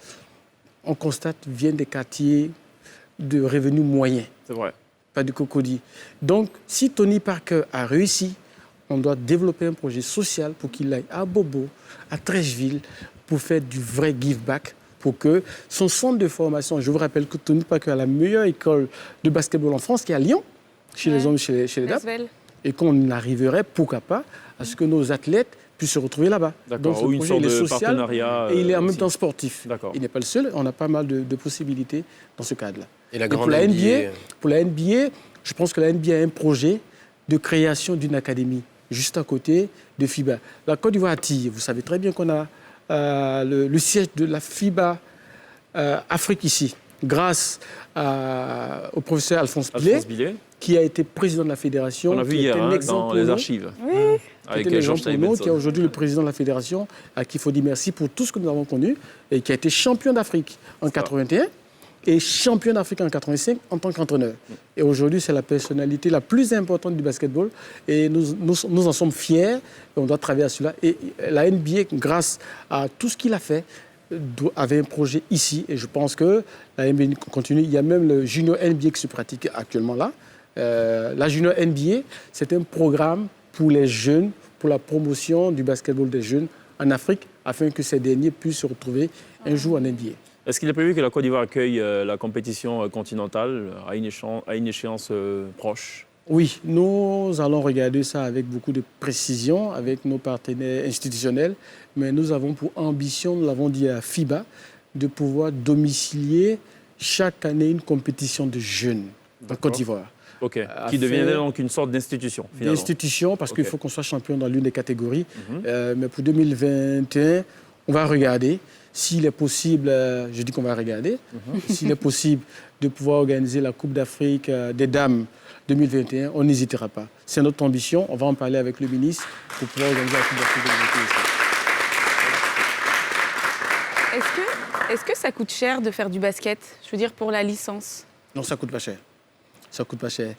on constate, viennent des quartiers de revenus moyens. C'est vrai. Pas du cocody. Donc, si Tony Parker a réussi, on doit développer un projet social pour qu'il aille à Bobo, à Trècheville, pour faire du vrai give back, pour que son centre de formation, je vous rappelle que Tony Parker a la meilleure école de basketball en France, qui est à Lyon, chez les hommes, chez les dames, et qu'on arriverait, pourquoi pas, à ce que nos athlètes puissent se retrouver là-bas. D'accord. Donc ce projet, il est social et il est en même temps sportif. D'accord. Il n'est pas le seul, on a pas mal de possibilités dans ce cadre-là. Et la grande NBA, pour la NBA, je pense que la NBA a un projet de création d'une académie juste à côté de FIBA. La Côte d'Ivoire attire. Vous savez très bien qu'on a le siège de la FIBA Afrique ici. grâce au professeur Alphonse Billet, qui a été président de la fédération. On a vu hier dans les archives. Oui. Avec Georges Taïbenson, qui est aujourd'hui le président de la fédération, à qui il faut dire merci pour tout ce que nous avons connu, et qui a été champion d'Afrique en 81 et champion d'Afrique en 85 en tant qu'entraîneur. Et aujourd'hui, c'est la personnalité la plus importante du basketball. Et nous en sommes fiers, et on doit travailler à cela. Et la NBA, grâce à tout ce qu'il a fait, avait un projet ici. Et je pense que la NBA continue. Il y a même le Junior NBA qui se pratique actuellement là. La Junior NBA, c'est un programme pour les jeunes, pour la promotion du basketball des jeunes en Afrique, afin que ces derniers puissent se retrouver un jour en NBA. Est-ce qu'il est prévu que la Côte d'Ivoire accueille la compétition continentale à une échéance proche? Oui, nous allons regarder ça avec beaucoup de précision, avec nos partenaires institutionnels, mais nous avons pour ambition, nous l'avons dit à FIBA, de pouvoir domicilier chaque année une compétition de jeunes en Côte d'Ivoire. Ok, qui deviendrait donc une sorte d'institution, finalement. D'institution, parce qu'il faut qu'on soit champion dans l'une des catégories. Mais pour 2021, on va regarder s'il est possible, je dis qu'on va regarder, s'il est possible de pouvoir organiser la Coupe d'Afrique des dames 2021, on n'hésitera pas. C'est notre ambition, on va en parler avec le ministre pour pouvoir organiser la Coupe d'Afrique 2021. Est-ce que ça coûte cher de faire du basket? Je veux dire, pour la licence. Non, ça coûte pas cher. Ça coûte pas cher.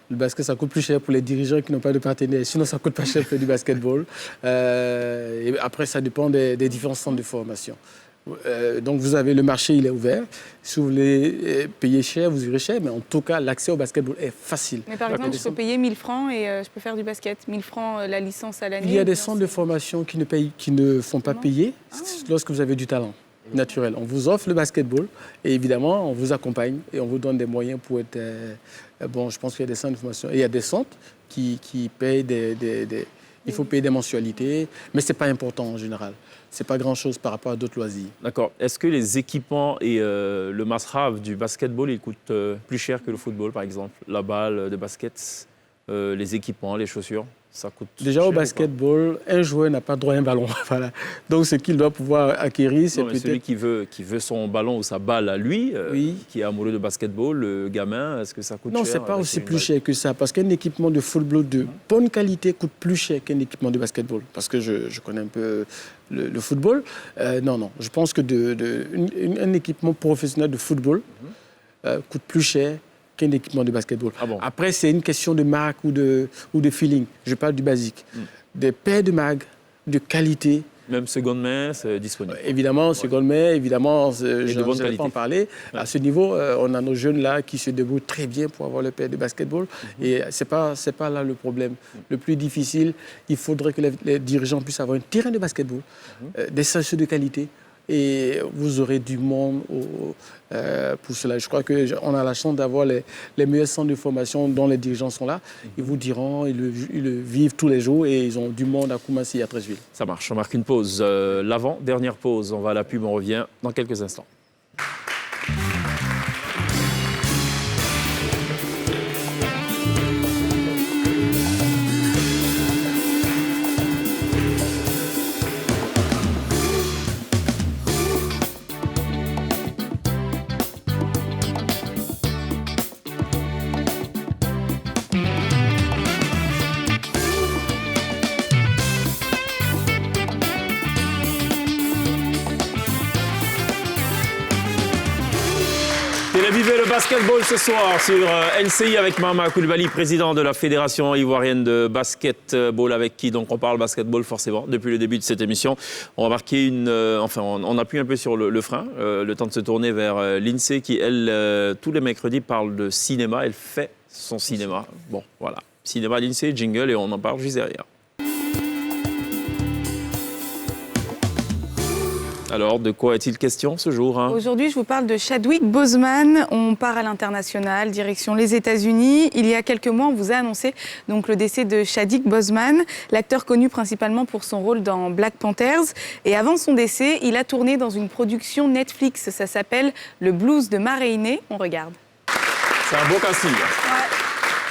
Le basket, ça coûte plus cher pour les dirigeants qui n'ont pas de partenaires. Sinon, ça coûte pas cher pour faire du basketball. Et après, ça dépend des différents centres de formation. Donc, vous avez le marché, il est ouvert. Si vous voulez payer cher, vous irez cher. Mais en tout cas, l'accès au basketball est facile. Mais par exemple, je peux payer 1000 francs et je peux faire du basket. 1000 francs la licence à l'année. Il y a des centres de formation qui ne font pas payer lorsque vous avez du talent naturel. On vous offre le basketball et évidemment, on vous accompagne et on vous donne des moyens pour être... bon, je pense qu'il y a des centres de formation. Et il y a des centres qui payent il faut payer des mensualités, mais ce n'est pas important en général. Ce n'est pas grand-chose par rapport à d'autres loisirs. D'accord. Est-ce que les équipements et le must-have du basketball, ils coûtent plus cher que le football, par exemple? La balle de basket, les équipements, les chaussures, ça coûte déjà cher au basketball, un joueur n'a pas droit à un ballon. Voilà. Donc ce qu'il doit pouvoir acquérir, c'est peut-être... Celui qui veut son ballon ou sa balle à lui, oui. Qui est amoureux de basketball, le gamin, est-ce que ça coûte cher? Non, ce n'est pas aussi plus cher que ça, parce qu'un équipement de football de bonne qualité coûte plus cher qu'un équipement de basketball. Parce que je connais un peu le football. Non, je pense que un équipement professionnel de football coûte plus cher qu'un équipement de basketball. Ah bon? Après, c'est une question de marque ou de feeling. Je parle du basique. Des paires de mags de qualité. Même seconde main, c'est disponible. Évidemment, seconde main, évidemment, je ne vais pas en parler. Ouais. À ce niveau, on a nos jeunes là qui se débrouillent très bien pour avoir le paire de basketball. Et ce n'est pas là le problème. Le plus difficile, il faudrait que les dirigeants puissent avoir un terrain de basketball, des chaussures de qualité. Et vous aurez du monde pour cela. Je crois qu'on a la chance d'avoir les meilleurs centres de formation dont les dirigeants sont là. Ils vous diront, ils le vivent tous les jours et ils ont du monde à Koumassi et à Treichville. Ça marche, on marque une pause. L'avant-dernière pause, on va à la pub, on revient dans quelques instants. Vivez le basketball ce soir sur LCI avec Mama Coulibaly, président de la Fédération ivoirienne de basketball, avec qui donc on parle basketball forcément depuis le début de cette émission. On va marquer on appuie un peu sur le frein, le temps de se tourner vers l'INSEE qui, elle, tous les mercredis parle de cinéma. Elle fait son cinéma. Bon, voilà. Cinéma l'INSEE, jingle et on en parle juste derrière. Alors, de quoi est-il question ce jour Aujourd'hui, je vous parle de Chadwick Boseman. On part à l'international, direction les États-Unis. Il y a quelques mois, on vous a annoncé donc, le décès de Chadwick Boseman, l'acteur connu principalement pour son rôle dans Black Panthers. Et avant son décès, il a tourné dans une production Netflix. Ça s'appelle Le Blues de Ma Rainey. On regarde. C'est un beau casting. Ouais.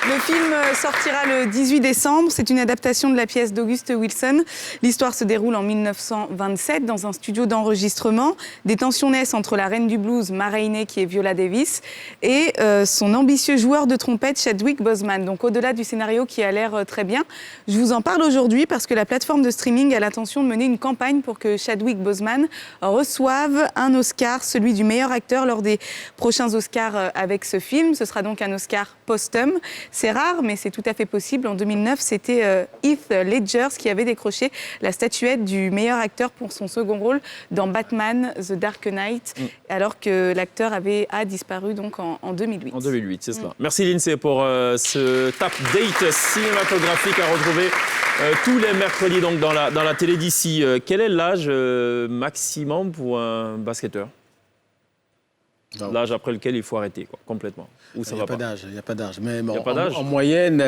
Le film sortira le 18 décembre. C'est une adaptation de la pièce d'Auguste Wilson. L'histoire se déroule en 1927 dans un studio d'enregistrement. Des tensions naissent entre la reine du blues, Ma Rainey, qui est Viola Davis, et son ambitieux joueur de trompette, Chadwick Boseman. Donc au-delà du scénario qui a l'air très bien, je vous en parle aujourd'hui parce que la plateforme de streaming a l'intention de mener une campagne pour que Chadwick Boseman reçoive un Oscar, celui du meilleur acteur lors des prochains Oscars avec ce film. Ce sera donc un Oscar posthume. C'est rare, mais c'est tout à fait possible. En 2009, c'était Heath Ledger qui avait décroché la statuette du meilleur acteur pour son second rôle dans Batman The Dark Knight, alors que l'acteur a disparu donc en 2008. En 2008, c'est cela. Merci Lindsay pour ce tap date cinématographique à retrouver tous les mercredis donc dans la télé d'ici. Quel est l'âge maximum pour un basketteur ? L'âge après lequel il faut arrêter complètement. Ou ça va pas. Il n'y a pas d'âge. Mais bon, y a pas d'âge. En moyenne,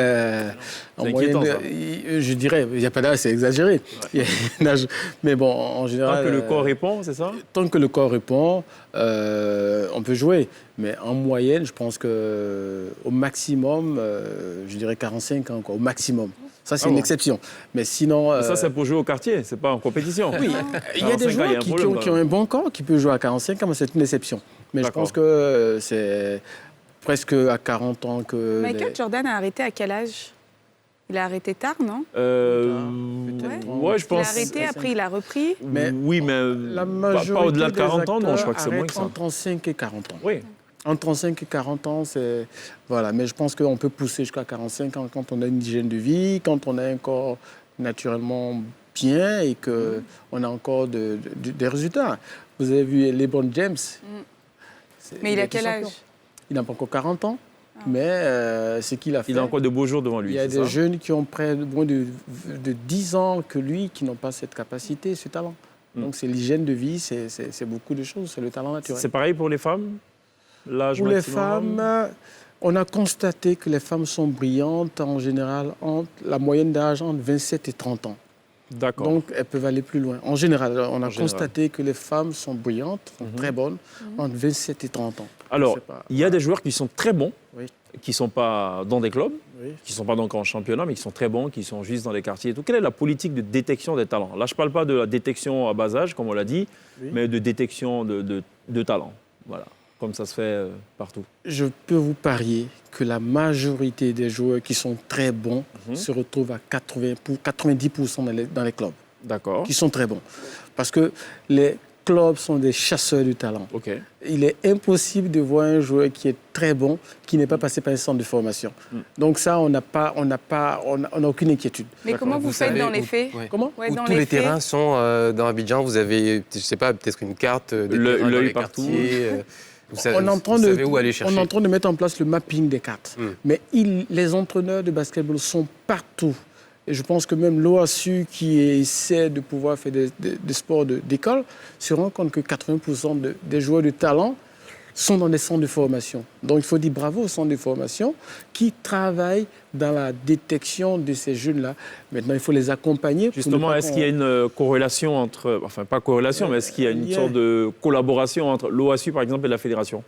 je dirais, il n'y a pas d'âge, c'est exagéré. Ouais. Il y a un âge. Mais bon, en général. Tant que le corps répond, c'est ça ? Tant que le corps répond, on peut jouer. Mais en moyenne, je pense qu'au maximum, je dirais 45 ans, au maximum. Ça, c'est une exception. Mais sinon... Ça, c'est pour jouer au quartier, c'est pas en compétition. Oui, il y a des joueurs qui ont un bon corps, qui peuvent jouer à 45 ans, mais c'est une exception. Mais je pense que c'est presque à 40 ans que... Michael Jordan a arrêté à quel âge ? Il a arrêté tard, non ? Ouais, je pense. Il a arrêté, après il a repris. Mais la majorité pas au-delà de 40 ans, non, je crois que c'est moins que ça. Entre 35 et 40 ans. Oui. Entre 35 et 40 ans, c'est... Voilà, mais je pense qu'on peut pousser jusqu'à 45 ans quand on a une hygiène de vie, quand on a un corps naturellement bien et qu'on a encore des résultats. Vous avez vu LeBron James. Mais il a quel âge ? Il n'a pas encore 40 ans, mais ce qu'il a fait... Il a encore de beaux jours devant lui, il y a des jeunes qui ont près de moins de 10 ans que lui, qui n'ont pas cette capacité, ce talent. Donc c'est l'hygiène de vie, c'est beaucoup de choses, c'est le talent naturel. C'est pareil pour les femmes ? L'âge pour maximum. Les femmes, on a constaté que les femmes sont brillantes en général entre la moyenne d'âge entre 27 et 30 ans. D'accord. Donc elles peuvent aller plus loin. En général, on a constaté que les femmes sont brillantes, sont très bonnes entre 27 et 30 ans. Alors, il y a des joueurs qui sont très bons, qui ne sont pas dans des clubs, qui ne sont pas donc en championnat, mais qui sont très bons, qui sont juste dans les quartiers et tout. Quelle est la politique de détection des talents ? Là, je ne parle pas de la détection à bas âge, comme on l'a dit, mais de détection de talents. Voilà. Comme ça se fait partout. Je peux vous parier que la majorité des joueurs qui sont très bons se retrouvent à 90% dans les clubs. D'accord. Qui sont très bons. Parce que les clubs sont des chasseurs de talent. Okay. Il est impossible de voir un joueur qui est très bon, qui n'est pas passé par un centre de formation. Donc ça, on n'a aucune inquiétude. Mais comment vous faites dans les faits ? Comment ? Dans tous les terrains sont dans Abidjan. Vous avez, je ne sais pas, peut-être une carte des terrains dans les partout. Quartiers. Vous savez où aller chercher. On est en train de mettre en place le mapping des cartes. Mais les entraîneurs de basketball sont partout. Et je pense que même l'OASU, qui essaie de pouvoir faire des sports d'école, se rend compte que 80% des joueurs de talent sont dans des centres de formation. Donc il faut dire bravo aux centres de formation qui travaillent dans la détection de ces jeunes-là. Maintenant, il faut les accompagner. Justement, est-ce qu'il y a une corrélation entre... Enfin, pas corrélation, mais est-ce qu'il y a une sorte de collaboration entre l'OASU, par exemple, et la fédération ?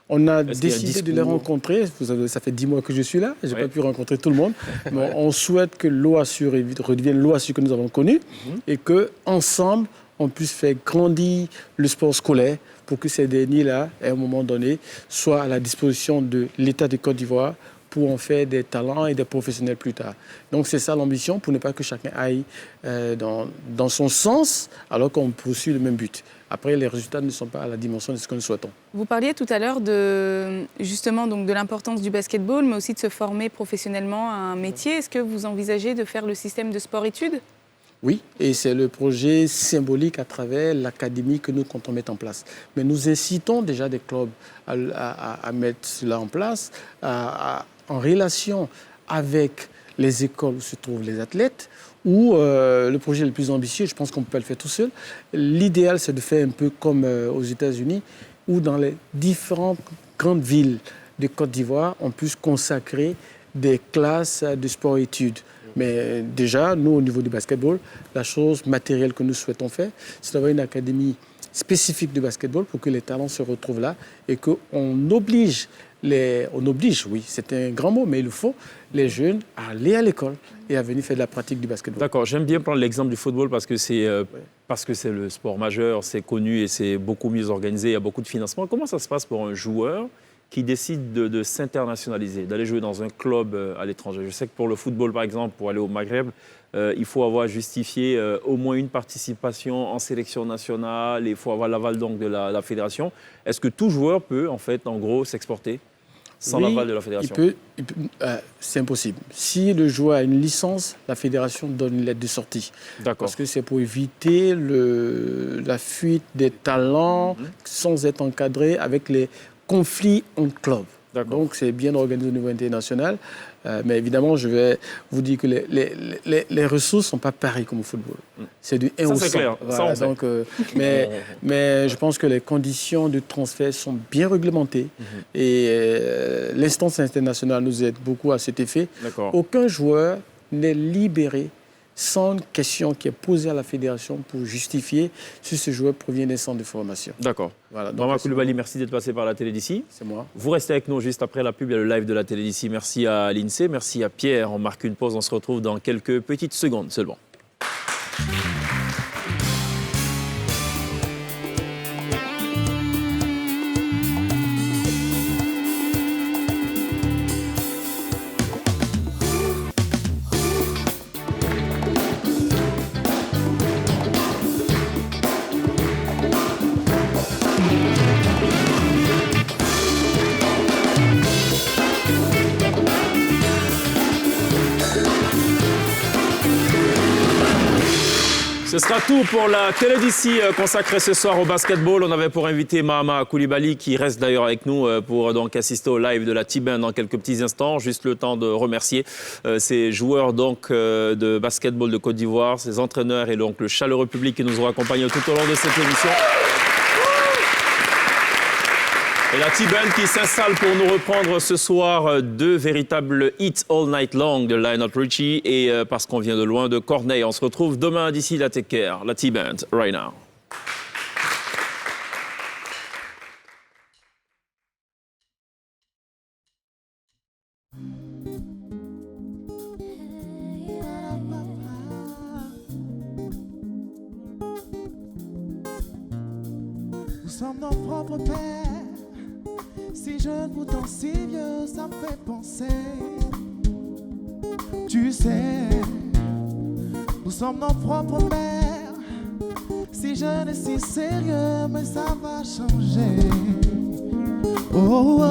On a décidé de les rencontrer. Ça fait 10 mois que je suis là. Je n'ai pas pu rencontrer tout le monde. Mais on souhaite que l'OASU redevienne l'OASU que nous avons connu et qu'ensemble, on puisse faire grandir le sport scolaire pour que ces derniers-là, à un moment donné, soient à la disposition de l'État de Côte d'Ivoire pour en faire des talents et des professionnels plus tard. Donc c'est ça l'ambition, pour ne pas que chacun aille dans son sens alors qu'on poursuit le même but. Après, les résultats ne sont pas à la dimension de ce que nous souhaitons. Vous parliez tout à l'heure justement de l'importance du basketball, mais aussi de se former professionnellement à un métier. Est-ce que vous envisagez de faire le système de sport-études ? Oui, et c'est le projet symbolique à travers l'académie que nous comptons mettre en place. Mais nous incitons déjà des clubs à mettre cela en place, en relation avec les écoles où se trouvent les athlètes, ou le projet le plus ambitieux, je pense qu'on ne peut pas le faire tout seul. L'idéal, c'est de faire un peu comme aux États-Unis, où dans les différentes grandes villes de Côte d'Ivoire, on puisse consacrer des classes de sport-études. Mais déjà, nous, au niveau du basketball, la chose matérielle que nous souhaitons faire, c'est d'avoir une académie spécifique du basketball pour que les talents se retrouvent là et qu'on oblige oui, c'est un grand mot, mais il faut, les jeunes à aller à l'école et à venir faire de la pratique du basketball. D'accord, j'aime bien prendre l'exemple du football parce que c'est le sport majeur, c'est connu et c'est beaucoup mieux organisé, il y a beaucoup de financement. Comment ça se passe pour un joueur qui décide de s'internationaliser, d'aller jouer dans un club à l'étranger? Je sais que pour le football, par exemple, pour aller au Maghreb, il faut avoir justifié au moins une participation en sélection nationale, il faut avoir l'aval donc de la fédération. Est-ce que tout joueur peut, en fait, en gros, s'exporter sans l'aval de la fédération? C'est impossible. Si le joueur a une licence, la fédération donne une lettre de sortie. D'accord. Parce que c'est pour éviter la fuite des talents sans être encadré avec les conflits en club. Donc c'est bien organisé au niveau international. Mais évidemment, je vais vous dire que les ressources ne sont pas pareilles comme au football. C'est du 1 au 100. Ça, c'est clair. Voilà, Ça, on sait. Mais je pense que les conditions de transfert sont bien réglementées. Et l'instance internationale nous aide beaucoup à cet effet. Aucun joueur n'est libéré sans une question qui est posée à la fédération pour justifier si ce joueur provient d'un centre de formation. D'accord. Voilà, Maman Coulibaly, merci d'être passé par la télé d'ici. C'est moi. Vous restez avec nous juste après la pub, il y a le live de la télé d'ici. Merci à l'INSEE, merci à Pierre. On marque une pause, on se retrouve dans quelques petites secondes seulement. Ce sera tout pour la télé d'ici consacrée ce soir au basketball. On avait pour invité Mahama Coulibaly qui reste d'ailleurs avec nous pour donc assister au live de la T-Band dans quelques petits instants. Juste le temps de remercier ces joueurs donc de basketball de Côte d'Ivoire, ces entraîneurs et donc le chaleureux public qui nous ont accompagnés tout au long de cette émission. Et la T-Band qui s'installe pour nous reprendre ce soir deux véritables hits All Night Long de Lionel Richie et parce qu'on vient de loin de Corneille. On se retrouve demain d'ici la Take Care, la T-Band, right now. Nous sommes nos propres pères. Si jeune, pourtant si vieux, ça me fait penser. Tu sais, nous sommes nos propres mères. Si jeune et si sérieux, mais ça va changer. Oh, oh, oh.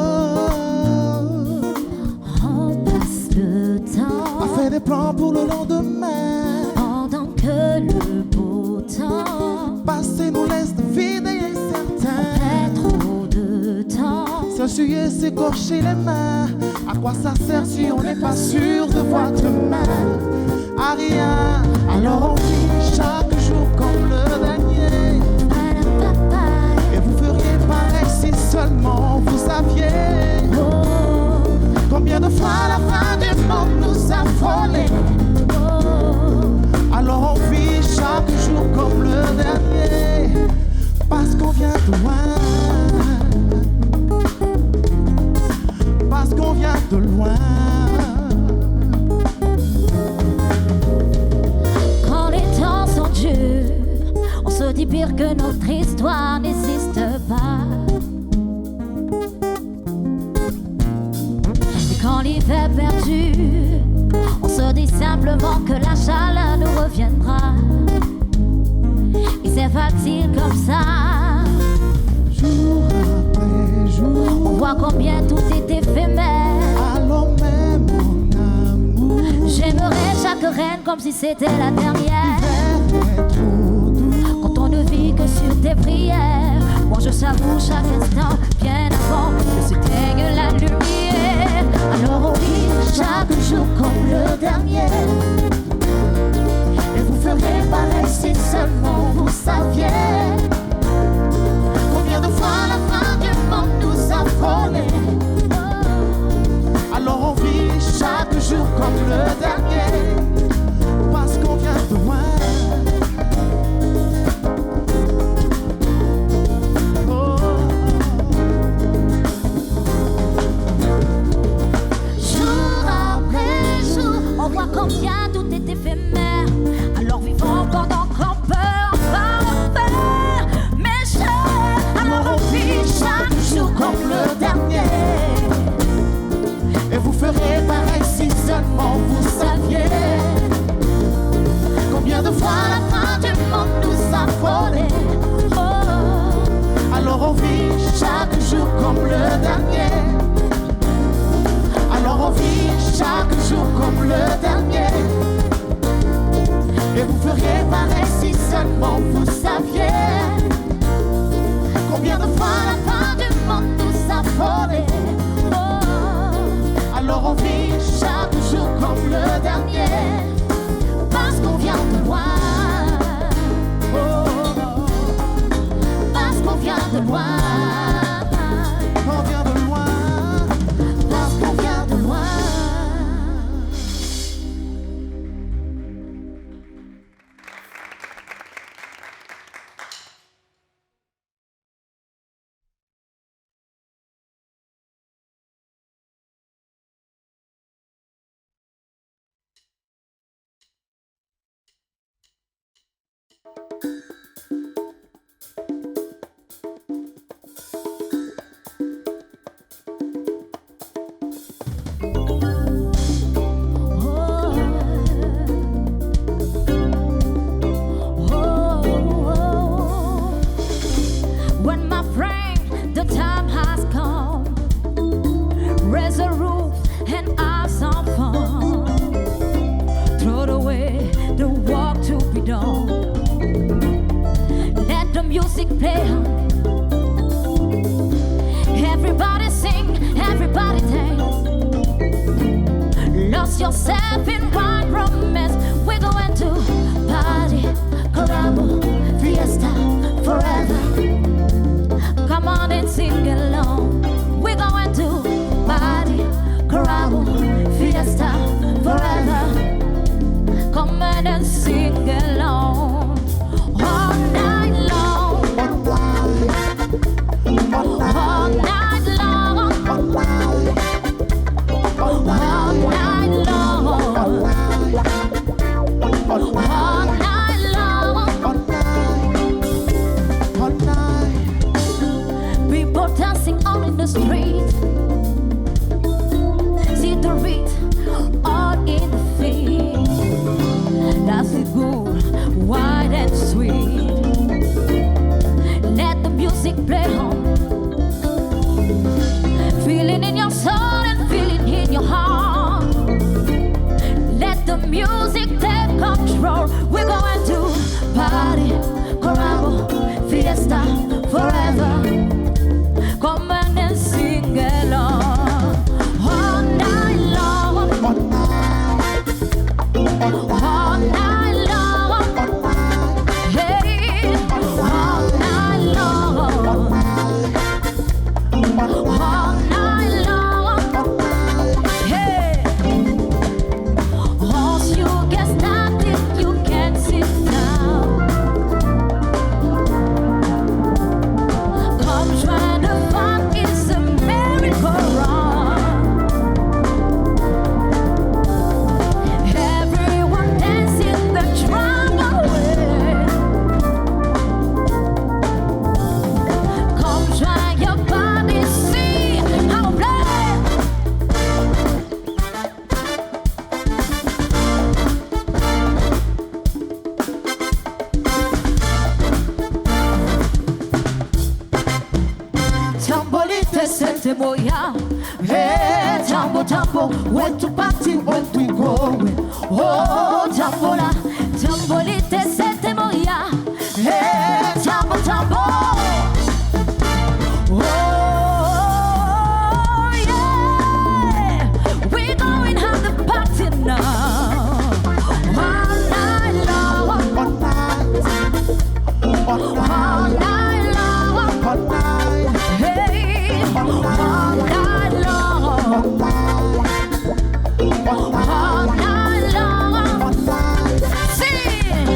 On passe le temps à faire des plans pour le lendemain. Pendant que le beau temps Passer nous laisse vide et incertain. trop de temps. S'essuyer, s'écorcher les mains. À quoi ça sert si on n'est pas sûr de voir demain? À rien, alors on vit chaque jour comme le dernier. Et vous feriez pareil si seulement vous saviez combien de fois la fin du monde nous a frôlés. Alors on vit chaque jour comme le dernier, parce qu'on vient de loin. Parce qu'on vient de loin. Quand les temps sont durs, on se dit pire que notre histoire n'existe pas. Et quand l'hiver perdure, on se dit simplement que la chaleur nous reviendra. Et c'est facile comme ça. Jour après jour, On voit combien tout est éphémère. allons même mon amour. J'aimerais chaque reine comme si c'était la dernière. L'hiver est trop doux. Quand on ne vit que sur tes prières, moi je savoure chaque instant bien avant que s'éteigne la lumière. Alors on vit chaque jour comme le dernier. Et vous ferez pareil si seulement vous saviez combien de fois la fin du monde nous a frôlés. Alors on vit chaque jour comme le dernier, parce qu'on vient de loin. chaque jour comme le dernier. Alors on vit chaque jour comme le dernier. Et vous feriez pareil si seulement vous saviez combien de fois la fin du monde nous a volé. Oh, alors on vit chaque jour comme le dernier, parce qu'on vient de loin. Oh, parce qu'on vient de loin. On vient de loin, parce qu'on vient de loin. When my friend, the time has come, raise a roof and have some fun. Throw away the work to be done. Let the music play on. Everybody sing, everybody dance. Lost yourself in one romance. We're going to party, caramba, fiesta, forever. Come on and sing along. We're going to party, caramba, fiesta, forever. Come on and sing along. All night long. All night long. All night long. All night long. People dancing all in the street. See the reed all in the field. That's it good, wide and sweet. Let the music play on. Feeling in your soul and feeling in your heart. Let the music take control. We're going to party, caramba, fiesta, forever. Come on and sing along. All night long. All night long. Hey, all night long. All night long. Hey. Once you get started, you can't sit down. Come try the fun, it's a merry-go-round. Everyone dancing the drum away. Come try your body, see how play. Tambolite sente moya. Hey, tambo, tambo, when to party, when we going. Oh, tambola, Tambolite sete moya. hey, tambo, tambo. Oh yeah, we're going have the party now. All night long, All night, all all night, night long. all night, Hey, all night long, all night, all night long. all night. Sing.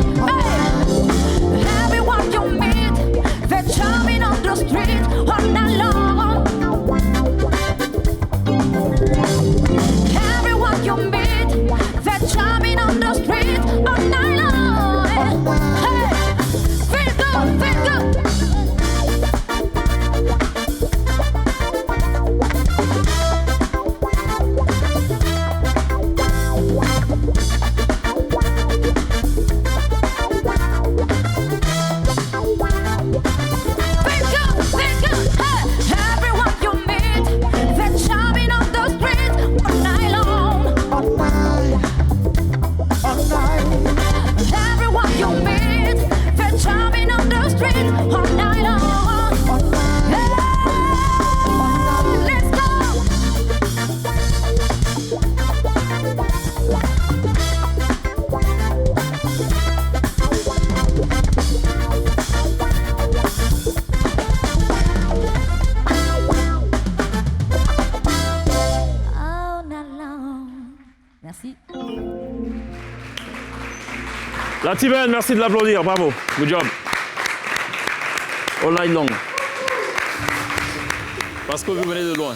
Merci. La Tiben, merci de l'applaudir, bravo, good job. All night long. Parce que vous venez de loin.